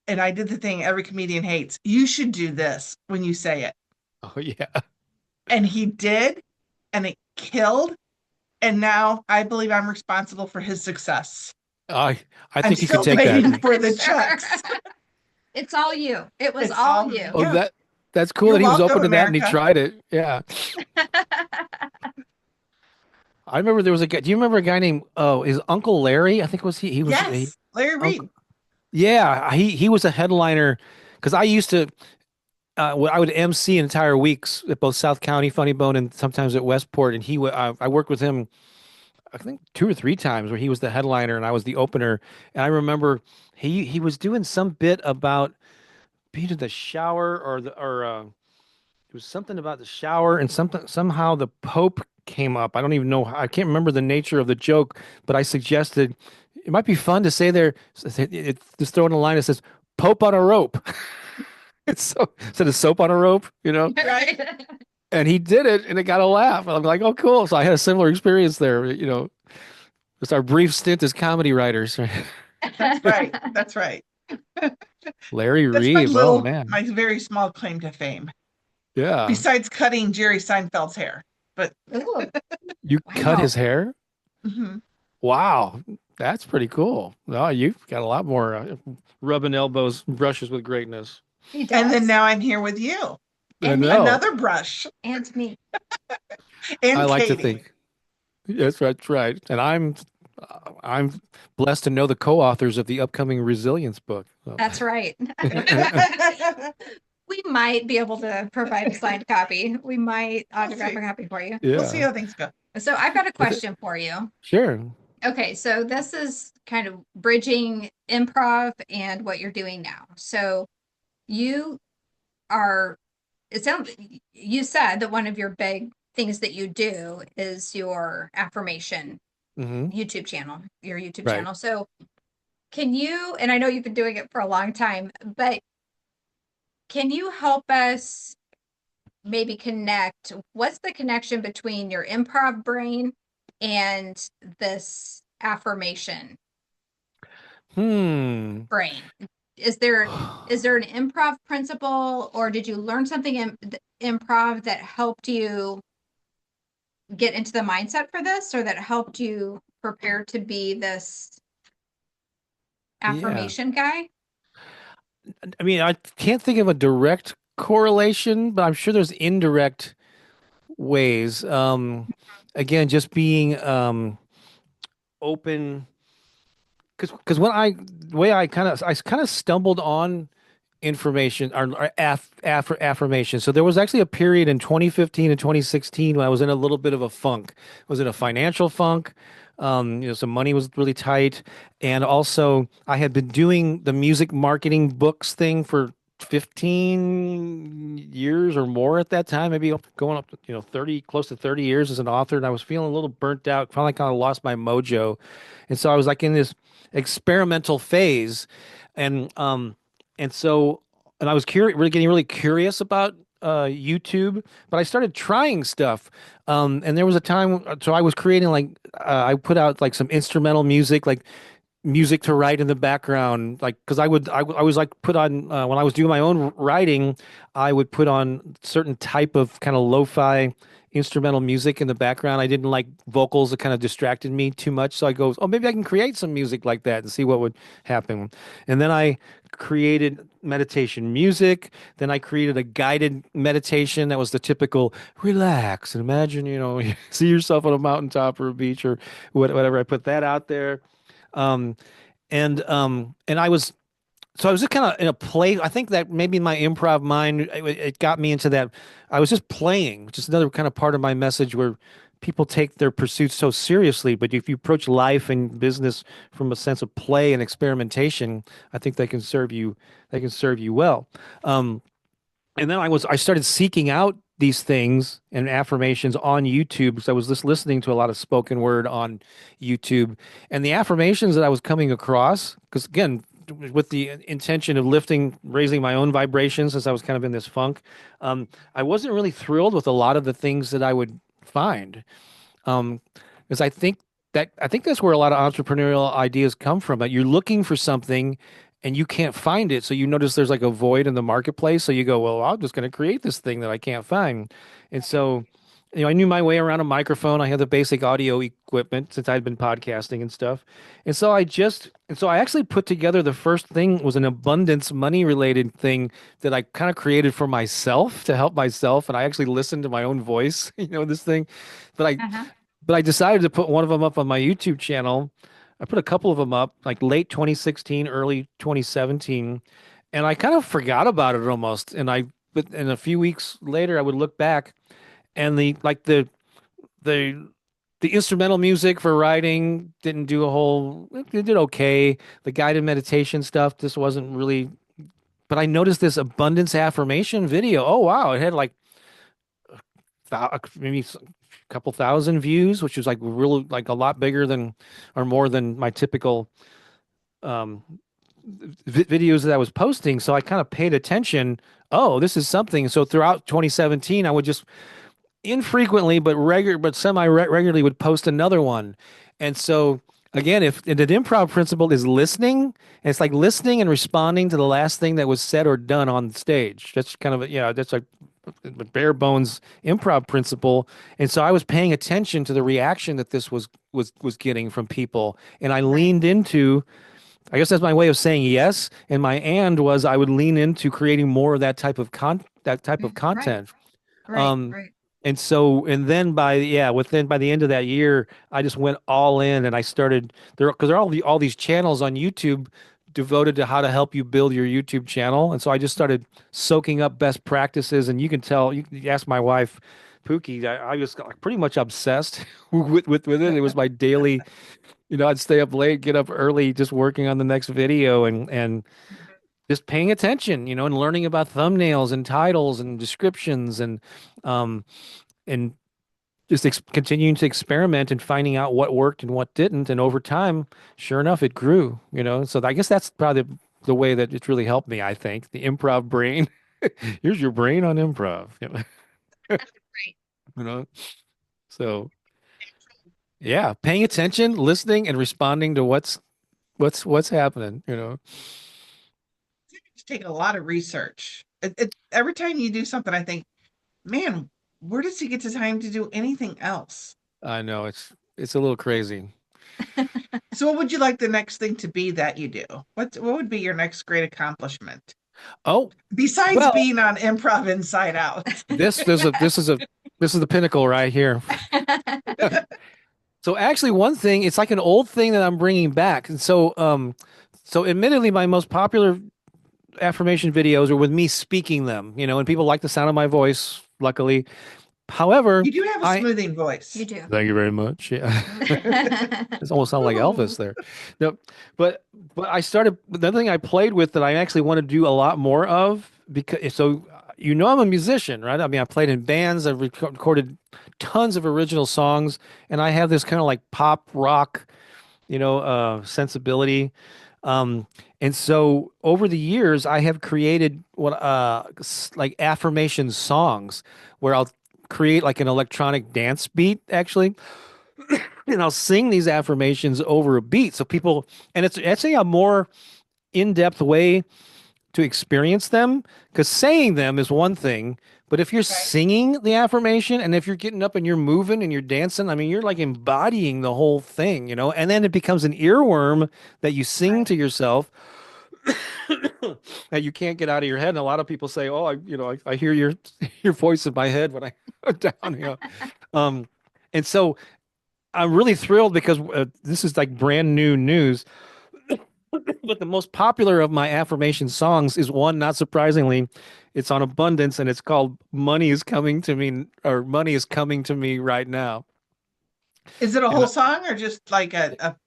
and I did the thing every comedian hates. You should do this when you say it, oh yeah. and he did, and it killed, and now I believe I'm responsible for his success. I I I'm think you could still take that. waiting for the Sure. checks. It's all you. It was It's all all you. Oh, yeah. that's cool You're that he was welcome, open to that and he America. tried it. Yeah. I remember there was a guy. Do you remember a guy named his Uncle Larry? I think it was he. He was Yes, Larry Uncle. Reed. Yeah, he was a headliner because I used to I would MC entire weeks at both South County Funny Bone and sometimes at Westport, and I worked with him I think two or three times where he was the headliner and I was the opener. And I remember he was doing some bit about being in the shower or it was something about the shower and something somehow the Pope came up. I don't even know. I can't remember the nature of the joke, but I suggested it might be fun to say there. Just throw in a line that says "Pope on a rope." It's so instead of soap on a rope. Right. And he did it, and it got a laugh. I'm like, oh, cool. So I had a similar experience there. Just our brief stint as comedy writers. Right? That's right. That's right. Larry That's my Reeve. Oh little, man, my very small claim to fame. yeah. Besides cutting Jerry Seinfeld's hair, but Ooh, You cut wow. his hair. mhm. Wow, that's pretty cool. Oh, you've got a lot more rubbing elbows, brushes with greatness. He And then does. now I'm here with you. I And me. know. Another brush. And me. I And like to Katie. think. That's right. And I'm blessed to know the co-authors of the upcoming Resilience book. So. That's right. We might be able to provide a signed copy. We might autograph see. a copy for you. We'll see Yeah. how things go. So I've got a But question for you. sure. Okay, so this is kind of bridging improv and what you're doing now. So you are, it sounds, you said that one of your big things that you do is your affirmation Hmm. YouTube channel, your YouTube Right. channel. So can you, and I know you've been doing it for a long time, but can you help us maybe connect? What's the connection between your improv brain and this affirmation Hmm. brain? Is there is there an improv principle, or did you learn something in improv that helped you get into the mindset for this, or that helped you prepare to be this Yeah. affirmation guy? I mean, I can't think of a direct correlation, but I'm sure there's indirect ways. Again, just being open, because when I the way I kind of stumbled on information or affirmation. So there was actually a period in 2015 and 2016 when I was in a little bit of a funk. I was in a financial funk. Some money was really tight, and also I had been doing the music marketing books thing for 15 years or more at that time, maybe going up to, 30, close to 30 years as an author, and I was feeling a little burnt out, finally kind of lost my mojo. And so I was like in this experimental phase, and and so, and I was curious, really getting really curious about YouTube, but I started trying stuff. And there was a time, so I was creating like, I put out like some instrumental music, like music to write in the background, like because I was like put on when I was doing my own writing, I would put on certain type of kind of lo-fi instrumental music in the background. I didn't like vocals that kind of distracted me too much, so I go, oh, maybe I can create some music like that and see what would happen. And then I created meditation music. Then I created a guided meditation that was the typical relax and imagine, you see yourself on a mountaintop or a beach or whatever. I put that out there. Um, and I was just kind of in a play. I think that maybe my improv mind, it got me into that. I was just playing, which is another kind of part of my message where people take their pursuits so seriously. But if you approach life and business from a sense of play and experimentation, I think they can serve you well. Um, and then I started seeking out these things and affirmations on YouTube because I was just listening to a lot of spoken word on YouTube, and the affirmations that I was coming across, because again, with the intention of raising my own vibrations, since I was kind of in this funk, I wasn't really thrilled with a lot of the things that I would find. Um, because I think that's where a lot of entrepreneurial ideas come from. That you're looking for something and you can't find it, so you notice there's like a void in the marketplace. So you go, well, I'm just going to create this thing that I can't find. And so, I knew my way around a microphone. I had the basic audio equipment since I'd been podcasting and stuff. And so I actually put together the first thing was an abundance money related thing that I kind of created for myself to help myself. And I actually listened to my own voice, this thing. But I Uh-huh. but I decided to put one of them up on my YouTube channel. I put a couple of them up like late 2016, early 2017, and I kind of forgot about it almost. But in a few weeks later, I would look back and the the instrumental music for writing didn't do a whole, it did okay. The guided meditation stuff just wasn't really, but I noticed this abundance affirmation video. Oh, wow. It had like maybe a couple thousand views, which was like really like a lot bigger than or more than my typical um, videos that I was posting. So I kind of paid attention. Oh, this is something. So throughout 2017, I would just infrequently, but semi regularly would post another one. And so again, if the improv principle is listening, and it's like listening and responding to the last thing that was said or done on stage. That's kind of that's like a bare bones improv principle. And so I was paying attention to the reaction that this was getting from people, and I Right. leaned into. I guess that's my way of saying yes. And my and was I would lean into creating more of that type of Right. content. Right. Um, Right. and so, and then by the end of that year, I just went all in and I started there because there are all these channels on YouTube devoted to how to help you build your YouTube channel. And so I just started soaking up best practices. And you can tell, you ask my wife, Pookie, I was like pretty much obsessed with it. It was my daily, I'd stay up late, get up early, just working on the next video and just paying attention, and learning about thumbnails and titles and descriptions um, and just continuing to experiment and finding out what worked and what didn't. And over time, sure enough, it grew, you know. So I guess that's probably the way that it's really helped me, I think. The improv brain. Here's your brain on improv. Right. You know. So yeah, paying attention, listening, and responding to what's happening, you know. It's take a lot of research. Every time you do something, I think, man, where does he get the time to do anything else? I know it's a little crazy. So, what would you like the next thing to be that you do? What would be your next great accomplishment Oh, besides well, being on Improv Inside Out? this is the pinnacle right here. So actually, one thing, it's like an old thing that I'm bringing back. And so admittedly, my most popular affirmation videos are with me speaking them, you know, and people like the sound of my voice, luckily. However, You do have a I smoothing voice. You do. thank you very much. Yeah. It almost sounds like Oh, Elvis there. No, but I started the other thing I played with that I actually want to do a lot more of because so you know I'm a musician, right? I mean, I played in bands, I've recorded tons of original songs, and I have this kind of like pop rock, sensibility. Um, and so over the years, I have created like affirmation songs where I'll create like an electronic dance beat actually, and I'll sing these affirmations over a beat. So people, and it's actually a more in-depth way to experience them because saying them is one thing, but if you're right, singing the affirmation and if you're getting up and you're moving and you're dancing, I mean, you're like embodying the whole thing, you know, and then it becomes an earworm that you sing right. to yourself that you can't get out of your head. And a lot of people say, "Oh, I hear your your voice in my head when I go down." Um, and so I'm really thrilled because this is like brand new news. But the most popular of my affirmation songs is one, not surprisingly, it's on abundance and it's called "Money is Coming to Me" or "Money is Coming to Me Right Now." Is it a And whole song or just like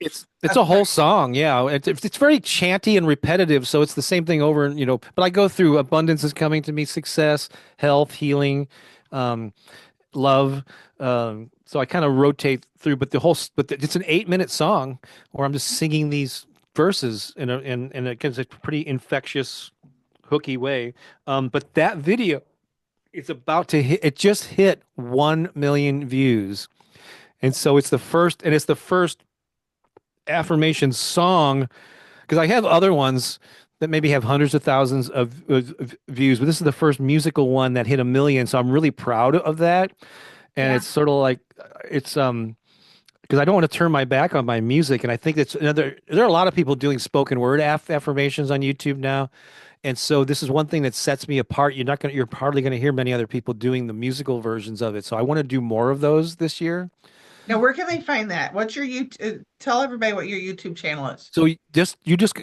it's a a whole third? song, yeah. It's very chanty and repetitive, so it's the same thing over and But I go through abundance is coming to me, success, health, healing, um, love. So I kind of rotate through, but it's an 8-minute song where I'm just singing these verses in a kind of a pretty infectious, hooky way. But that video is about to hit. It just hit 1 million views, and so it's the first affirmation song because I have other ones that maybe have hundreds of thousands of views, but this is the first musical one that hit 1 million. So I'm really proud of that. And Yeah. it's sort of like it's because I don't want to turn my back on my music, and I think that's another. There are a lot of people doing spoken word affirmations on YouTube now, and so this is one thing that sets me apart. You're hardly gonna hear many other people doing the musical versions of it. So I want to do more of those this year. Now, where can they find that? What's your YouTube? Tell everybody what your YouTube channel is. So you just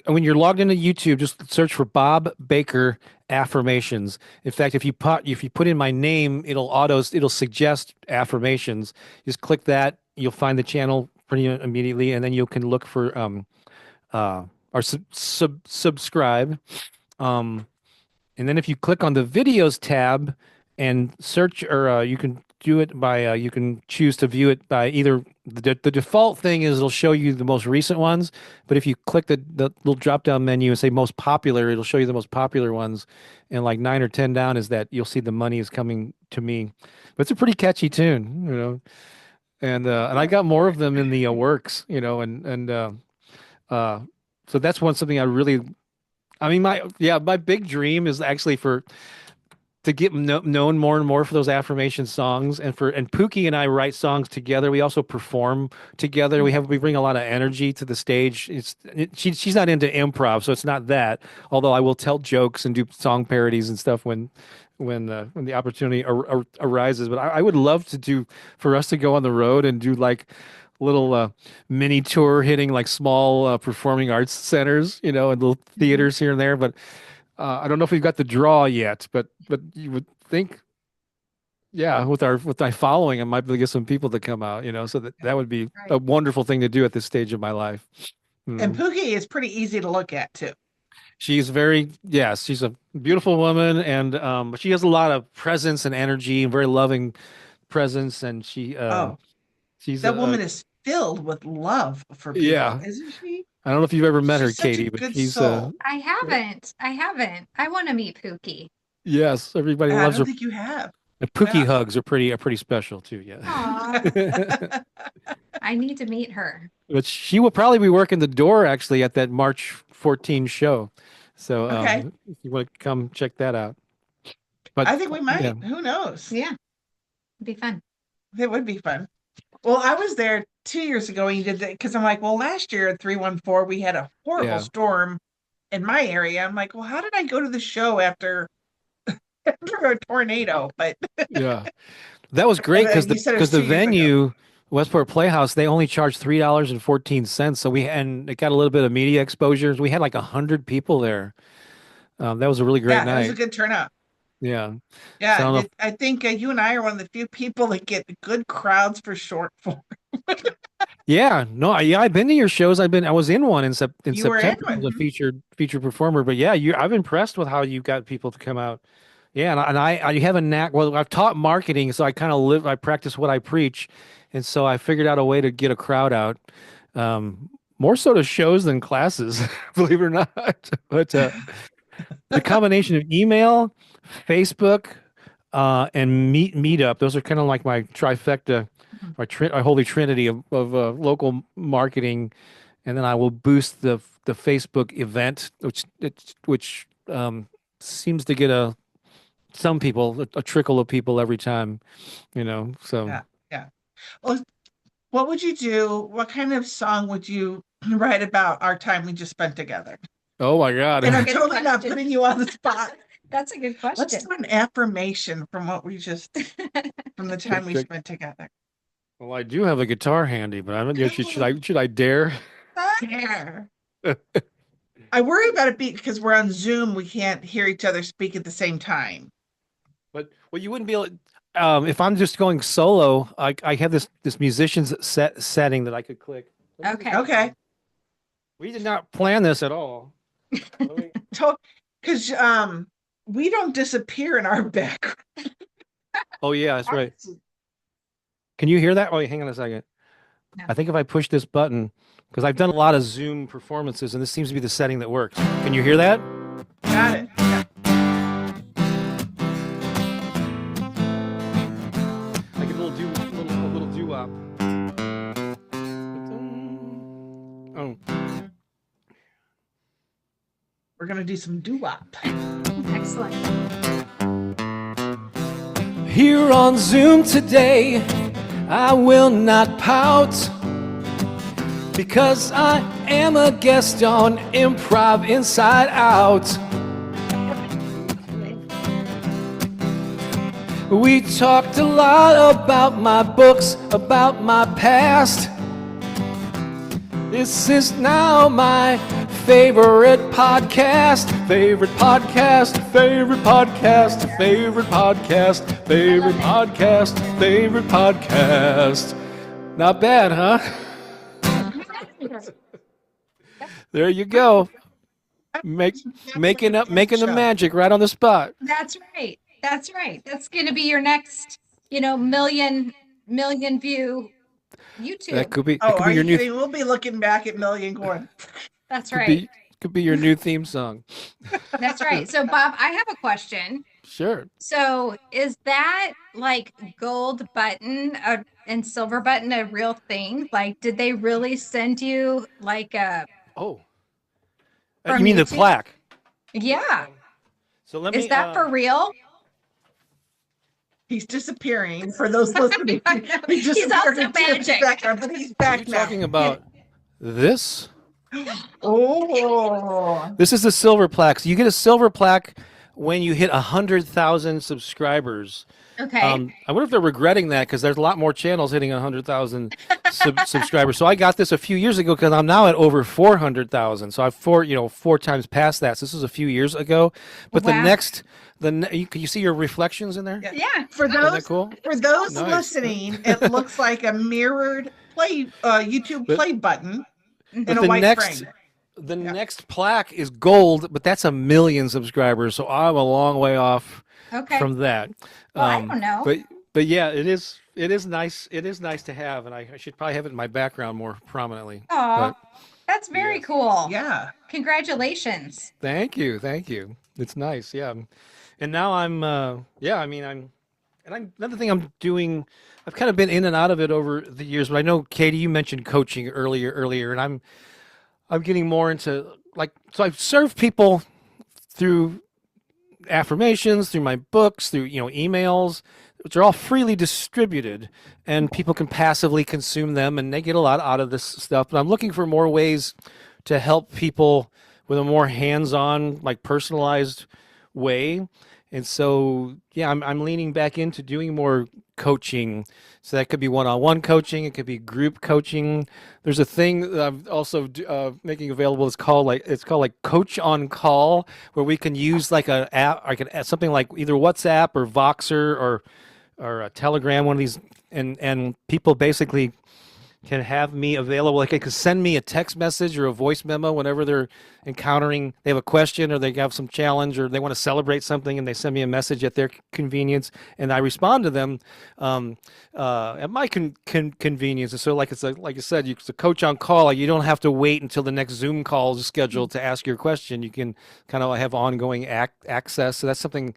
when you're logged into YouTube, just search for Bob Baker affirmations. In fact, if you put in my name, it'll suggest affirmations. Just click that, you'll find the channel pretty immediately, and then you can look for or subscribe. Um, and then if you click on the videos tab and search, or you can do it by, you can choose to view it by either the default thing is it'll show you the most recent ones. But if you click the little drop down menu and say most popular, it'll show you the most popular ones. And like 9 or 10 down is that you'll see the money is coming to me. But it's a pretty catchy tune, you know. And I got more of them in the works, you know, uh, so that's something I really I mean, my big dream is actually to get known more and more for those affirmation songs, and Pookie and I write songs together. We also perform together. We bring a lot of energy to the stage. She's not into improv, so it's not that. Although I will tell jokes and do song parodies and stuff when the opportunity arises. But I would love for us to go on the road and do like little mini tour hitting like small performing arts centers, you know, and little Mhm. theaters here and there. But I don't know if we've got the draw yet, but you would think, yeah, with my following, I might be able to get some people to come out, you know, so that would be a Right. wonderful thing to do at this stage of my life. And Mm. Pookie is pretty easy to look at too. Yes, she's a beautiful woman, and but she has a lot of presence and energy and very loving presence, and she's that woman is filled with love for people, yeah. isn't she? I don't know if you've ever met her, She's such a Katie, but good she's soul. I haven't. I haven't. I want to meet Pookie. yes, everybody I loves don't her. think you have. And Pookie Yeah. hugs are pretty special too. Yeah. Aw, I need to meet her. But she will probably be working the door actually at that March 14 show. So Okay. if you want to come check that out. But I think we might. yeah, Who knows? Yeah, it'd be fun. It would be fun. Well, I was there 2 years ago and you did that because I'm like, well, last year at 314, we had a horrible yeah. storm in my area. I'm like, well, how did I go to the show after a tornado? But Yeah. That was great because you said it was the 2 years ago. venue, Westport Playhouse, they only charged $3.14. So and it got a little bit of media exposure. We had like 100 people there. That was a really great Yeah, it was a night. good turnout. Yeah. So I Yeah, don't know. I think you and I are one of the few people that get good crowds for short form. Yeah, no, I've been to your shows. I was in one in You were in September as one. a featured performer. But yeah, I'm impressed with how you got people to come out. Yeah, and I have a knack. Well, I've taught marketing, so I practice what I preach, and so I figured out a way to get a crowd out. More so to shows than classes, believe it or not. But the combination of email, Facebook, and Meetup, those are kind of like my trifecta, my holy trinity of local marketing, and then I will boost the Facebook event, which seems to get some people a trickle of people every time, So Yeah, yeah. Well, what would you do? What kind of song would you write about our time we just spent together? oh my God, And I'm Good totally not question. putting you on the spot. That's a good Let's question. do an affirmation from what we just from the time we Check. spent together. Well, I do have a guitar handy, but I don't know. Should I dare? There. I worry about it because we're on Zoom. We can't hear each other speak at the same time. But well, you wouldn't be able. If I'm just going solo, I have this musician's setting that I could click. Okay. Okay. We did not plan this at all. Because we don't disappear in our background. Oh yeah, that's right. Can you hear that? Oh, hang on a second. No. I think if I push this button, because I've done a lot of Zoom performances, and this seems to be the setting that works. Can you hear that? Got it. Yeah. Like a little doo-wop. Oh. We're gonna do some doo-wop. Excellent. Here on Zoom today, I will not pout, because I am a guest on Improv Inside Out. We talked a lot about my books, about my past. This is now my favorite podcast, favorite podcast, favorite podcast, favorite podcast, favorite podcast, favorite podcast. Not bad, huh? There you go. Making the magic right on the spot. That's right. That's right. That's going to be your next, million view YouTube. That could be. Oh, That could are be your you new. kidding? We'll be looking back at Million going. That's Could right. be your new theme song. That's right. So, Bob, I have a question. Sure. So, is that like gold button and silver button a real thing? Like, did they really send you like a? Oh. From You mean the YouTube? plaque? Yeah. So let me. Is that for real? He's disappearing for those listening. He He's disappeared also into his magic. background, but he's Are back you now. talking about this? Oh, This is the silver plaque. So you get a silver plaque when you hit 100,000 subscribers. Okay. I wonder if they're regretting that because there's a lot more channels hitting 100,000 subscribers. So I got this a few years ago because I'm now at over 400,000. So I've four times past that. So this was a few years ago. But Wow. can you see your reflections in there? Yeah. Yeah. for Isn't that those cool? Nice. Listening, it looks like a mirrored YouTube But- play button in But a the white next frame. the next plaque is gold, but that's 1 million subscribers. So I'm a long way off Okay. from that. Well, I don't know. But But yeah, it is nice. It is nice to have, and I should probably have it in my background more prominently. Aw, But that's very yes, cool. Yeah. Congratulations. thank you. It's nice, yeah. And now yeah, I mean, I'm another thing I'm doing. I've kind of been in and out of it over the years, but I know Katie, you mentioned coaching earlier, and I'm getting more into like so I've served people through affirmations, through my books, through emails, which are all freely distributed, and people can passively consume them, and they get a lot out of this stuff. But I'm looking for more ways to help people with a more hands-on, like personalized way. And so, yeah, I'm leaning back into doing more coaching. So that could be one-on-one coaching. It could be group coaching. There's a thing that I'm also making available. It's called like Coach on Call, where we can use like a app, something like either WhatsApp or Voxer or a Telegram, one of these, and people basically can have me available. Like they could send me a text message or a voice memo whenever they're encountering, they have a question or they have some challenge or they want to celebrate something, and they send me a message at their convenience, and I respond to them at my convenience. And so, like I said, it's a coach on call. Like, you don't have to wait until the next Zoom call is scheduled to ask your question. You can kind of have ongoing access. So that's something.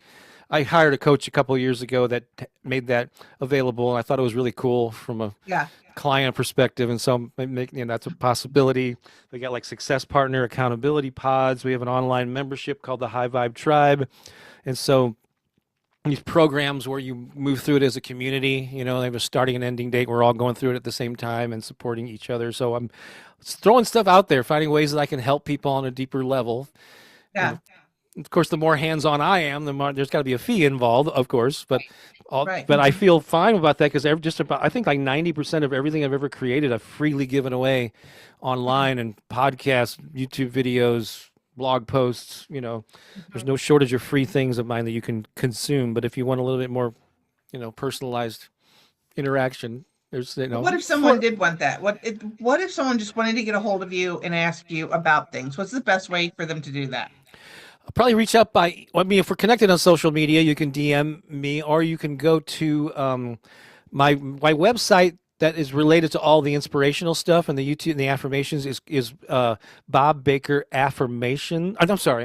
I hired a coach a couple of years ago that made that available, and I thought it was really cool from a Yeah. client perspective. And so that's a possibility. We got like success partner accountability pods. We have an online membership called the High Vibe Tribe. And so these programs where you move through it as a community, they have a starting and ending date. We're all going through it at the same time and supporting each other. So I'm throwing stuff out there, finding ways that I can help people on a deeper level. Yeah. And of course, the more hands-on I am, the more there's got to be a fee involved, of course. But Right. but I feel fine about that because I think like 90% of everything I've ever created, I've freely given away online and podcasts, YouTube videos, blog posts. There's no shortage of free things of mine that you can consume. But if you want a little bit more, personalized interaction, there's But what if someone did want that? What if someone just wanted to get a hold of you and ask you about things? What's the best way for them to do that? I'll probably reach out if we're connected on social media, you can DM me, or you can go to my website that is related to all the inspirational stuff and the YouTube and the affirmations is Bob Baker Affirmation. I'm sorry,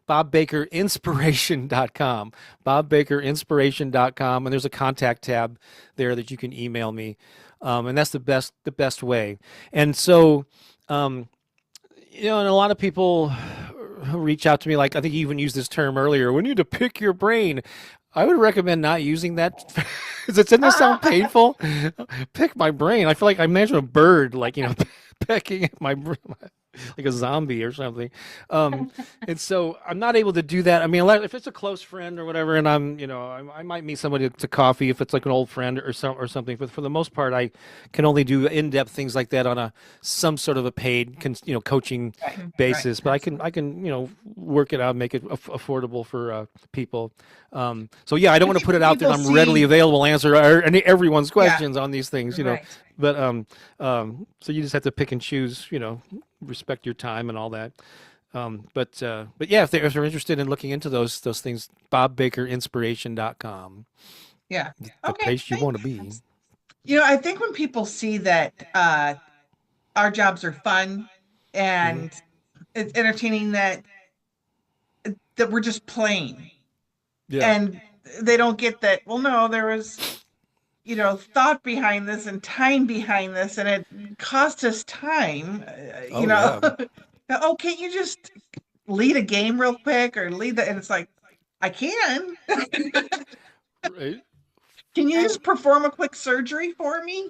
BobBakerInspiration.com. BobBakerInspiration.com, and there's a contact tab there that you can email me, and that's the best way. And so, and a lot of people reach out to me, like I think you even used this term earlier. We need to pick your brain. I would recommend not using that. Doesn't that sound painful? Pick my brain. I feel like I imagine a bird, like pecking at my like a zombie or something. And so I'm not able to do that. I mean, if it's a close friend or whatever, and I might meet somebody to coffee if it's like an old friend or something. But for the most part, I can only do in-depth things like that on some sort of a paid, coaching basis. But I can work it out, make it affordable for people. So yeah, I don't want to put it out there. I'm readily available to answer everyone's questions on these things, Right. But so you just have to pick and choose, respect your time and all that. But yeah, if they're interested in looking into those things, BobBakerInspiration.com. Yeah. The Okay. place you want to be. I think when people see that our jobs are fun and it's entertaining, that we're just playing, Yeah. and they don't get that. Well, no, there was thought behind this and time behind this, and it cost us time. Oh, can't you just lead a game real quick or lead that? And it's like, I can. Right. Can you just perform a quick surgery for me?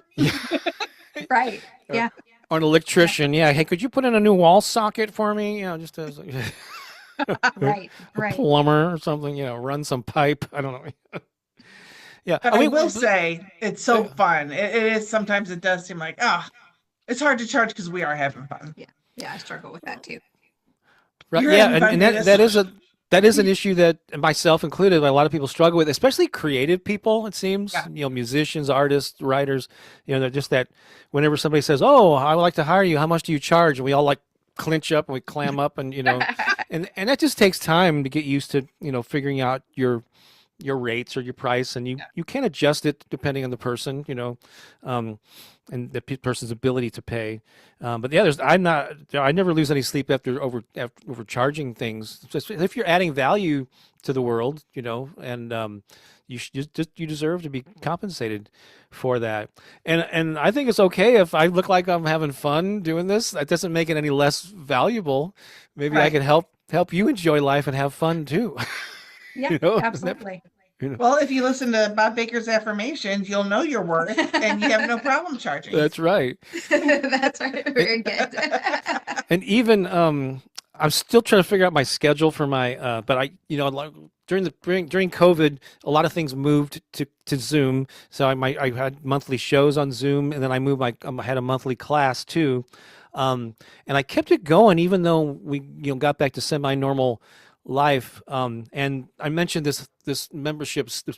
Right. Yeah. Or an electrician. Yeah. Hey, could you put in a new wall socket for me? Just as Right. a Right. plumber or something, run some pipe. I don't know. Yeah. But I will say it's so fun. It is. Sometimes it does seem like, it's hard to charge because we are having fun. Yeah. I struggle with that too. Right. You're Yeah. having fun And doing that is an issue that myself included, a lot of people struggle with, especially creative people, it seems, Yeah. musicians, artists, writers, they're just that whenever somebody says, "Oh, I would like to hire you. How much do you charge?" And we all like clinch up and we clam up and, and that just takes time to get used to, figuring out your your rates or your price, and you can adjust it depending on the person, um, and the person's ability to pay. But yeah, I never lose any sleep after overcharging things. Just if you're adding value to the world, and you deserve to be compensated for that. And I think it's okay if I look like I'm having fun doing this. That doesn't make it any less valuable. Maybe I Right. can help you enjoy life and have fun too. Yeah, absolutely. Well, if you listen to Bob Baker's affirmations, you'll know your worth and you have no problem charging. That's right. That's right. Very good. And even I'm still trying to figure out my schedule for my but like during COVID, a lot of things moved to Zoom. So I had monthly shows on Zoom, and then I had a monthly class too. And I kept it going even though we got back to semi-normal life. And I mentioned this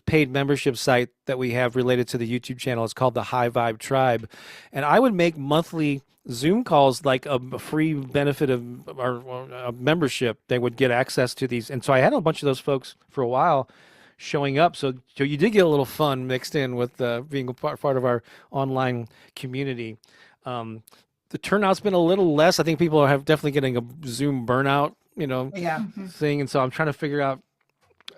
paid membership site that we have related to the YouTube channel. It's called the High Vibe Tribe, and I would make monthly Zoom calls like a free benefit of our membership. They would get access to these, and so I had a bunch of those folks for a while showing up. So you did get a little fun mixed in with being a part of our online community. The turnout's been a little less. I think people have definitely getting a Zoom burnout, Yeah. thing. And so I'm trying to figure out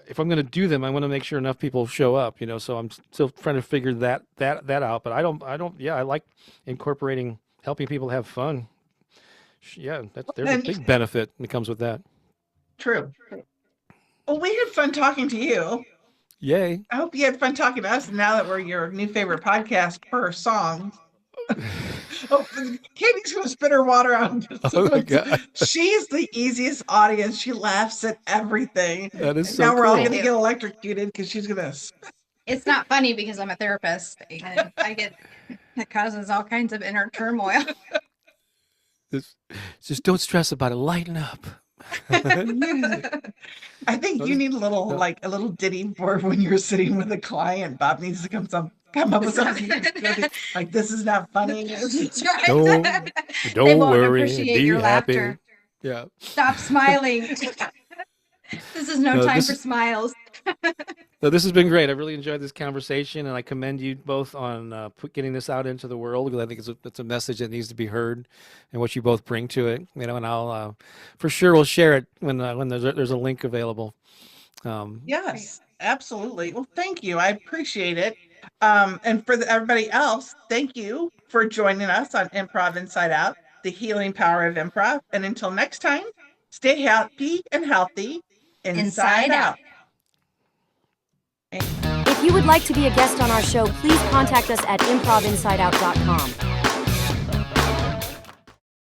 if I'm going to do them, I want to make sure enough people show up, so I'm still trying to figure that out. But I like incorporating, helping people have fun. Yeah, there's a big benefit that comes with that. True. Well, we had fun talking to you. Yay. I hope you had fun talking to us now that we're your new favorite podcast per song. Oh, Katie's gonna spit her water out. Oh my God. She's the easiest audience. She laughs at everything. That is so Now we're all cool. gonna get electrocuted because she's gonna. It's not funny because I'm a therapist and it causes all kinds of inner turmoil. Just don't stress about it. Lighten up. I think you need a little ditty for when you're sitting with a client. Bob needs to come up with something like, this is not funny. That's right. Don't They won't worry. appreciate Be your happy. laughter. Yeah. Stop smiling. This is no time for smiles. So this has been great. I really enjoyed this conversation, and I commend you both on getting this out into the world, because I think it's a message that needs to be heard, and what you both bring to it. And I'll for sure we'll share it when there's a link available. Yes, absolutely. Well, thank you. I appreciate it. And for everybody else, thank you for joining us on Improv Inside Out, the healing power of improv. And until next time, stay happy and healthy inside out. If you would like to be a guest on our show, please contact us at improvinsideout.com.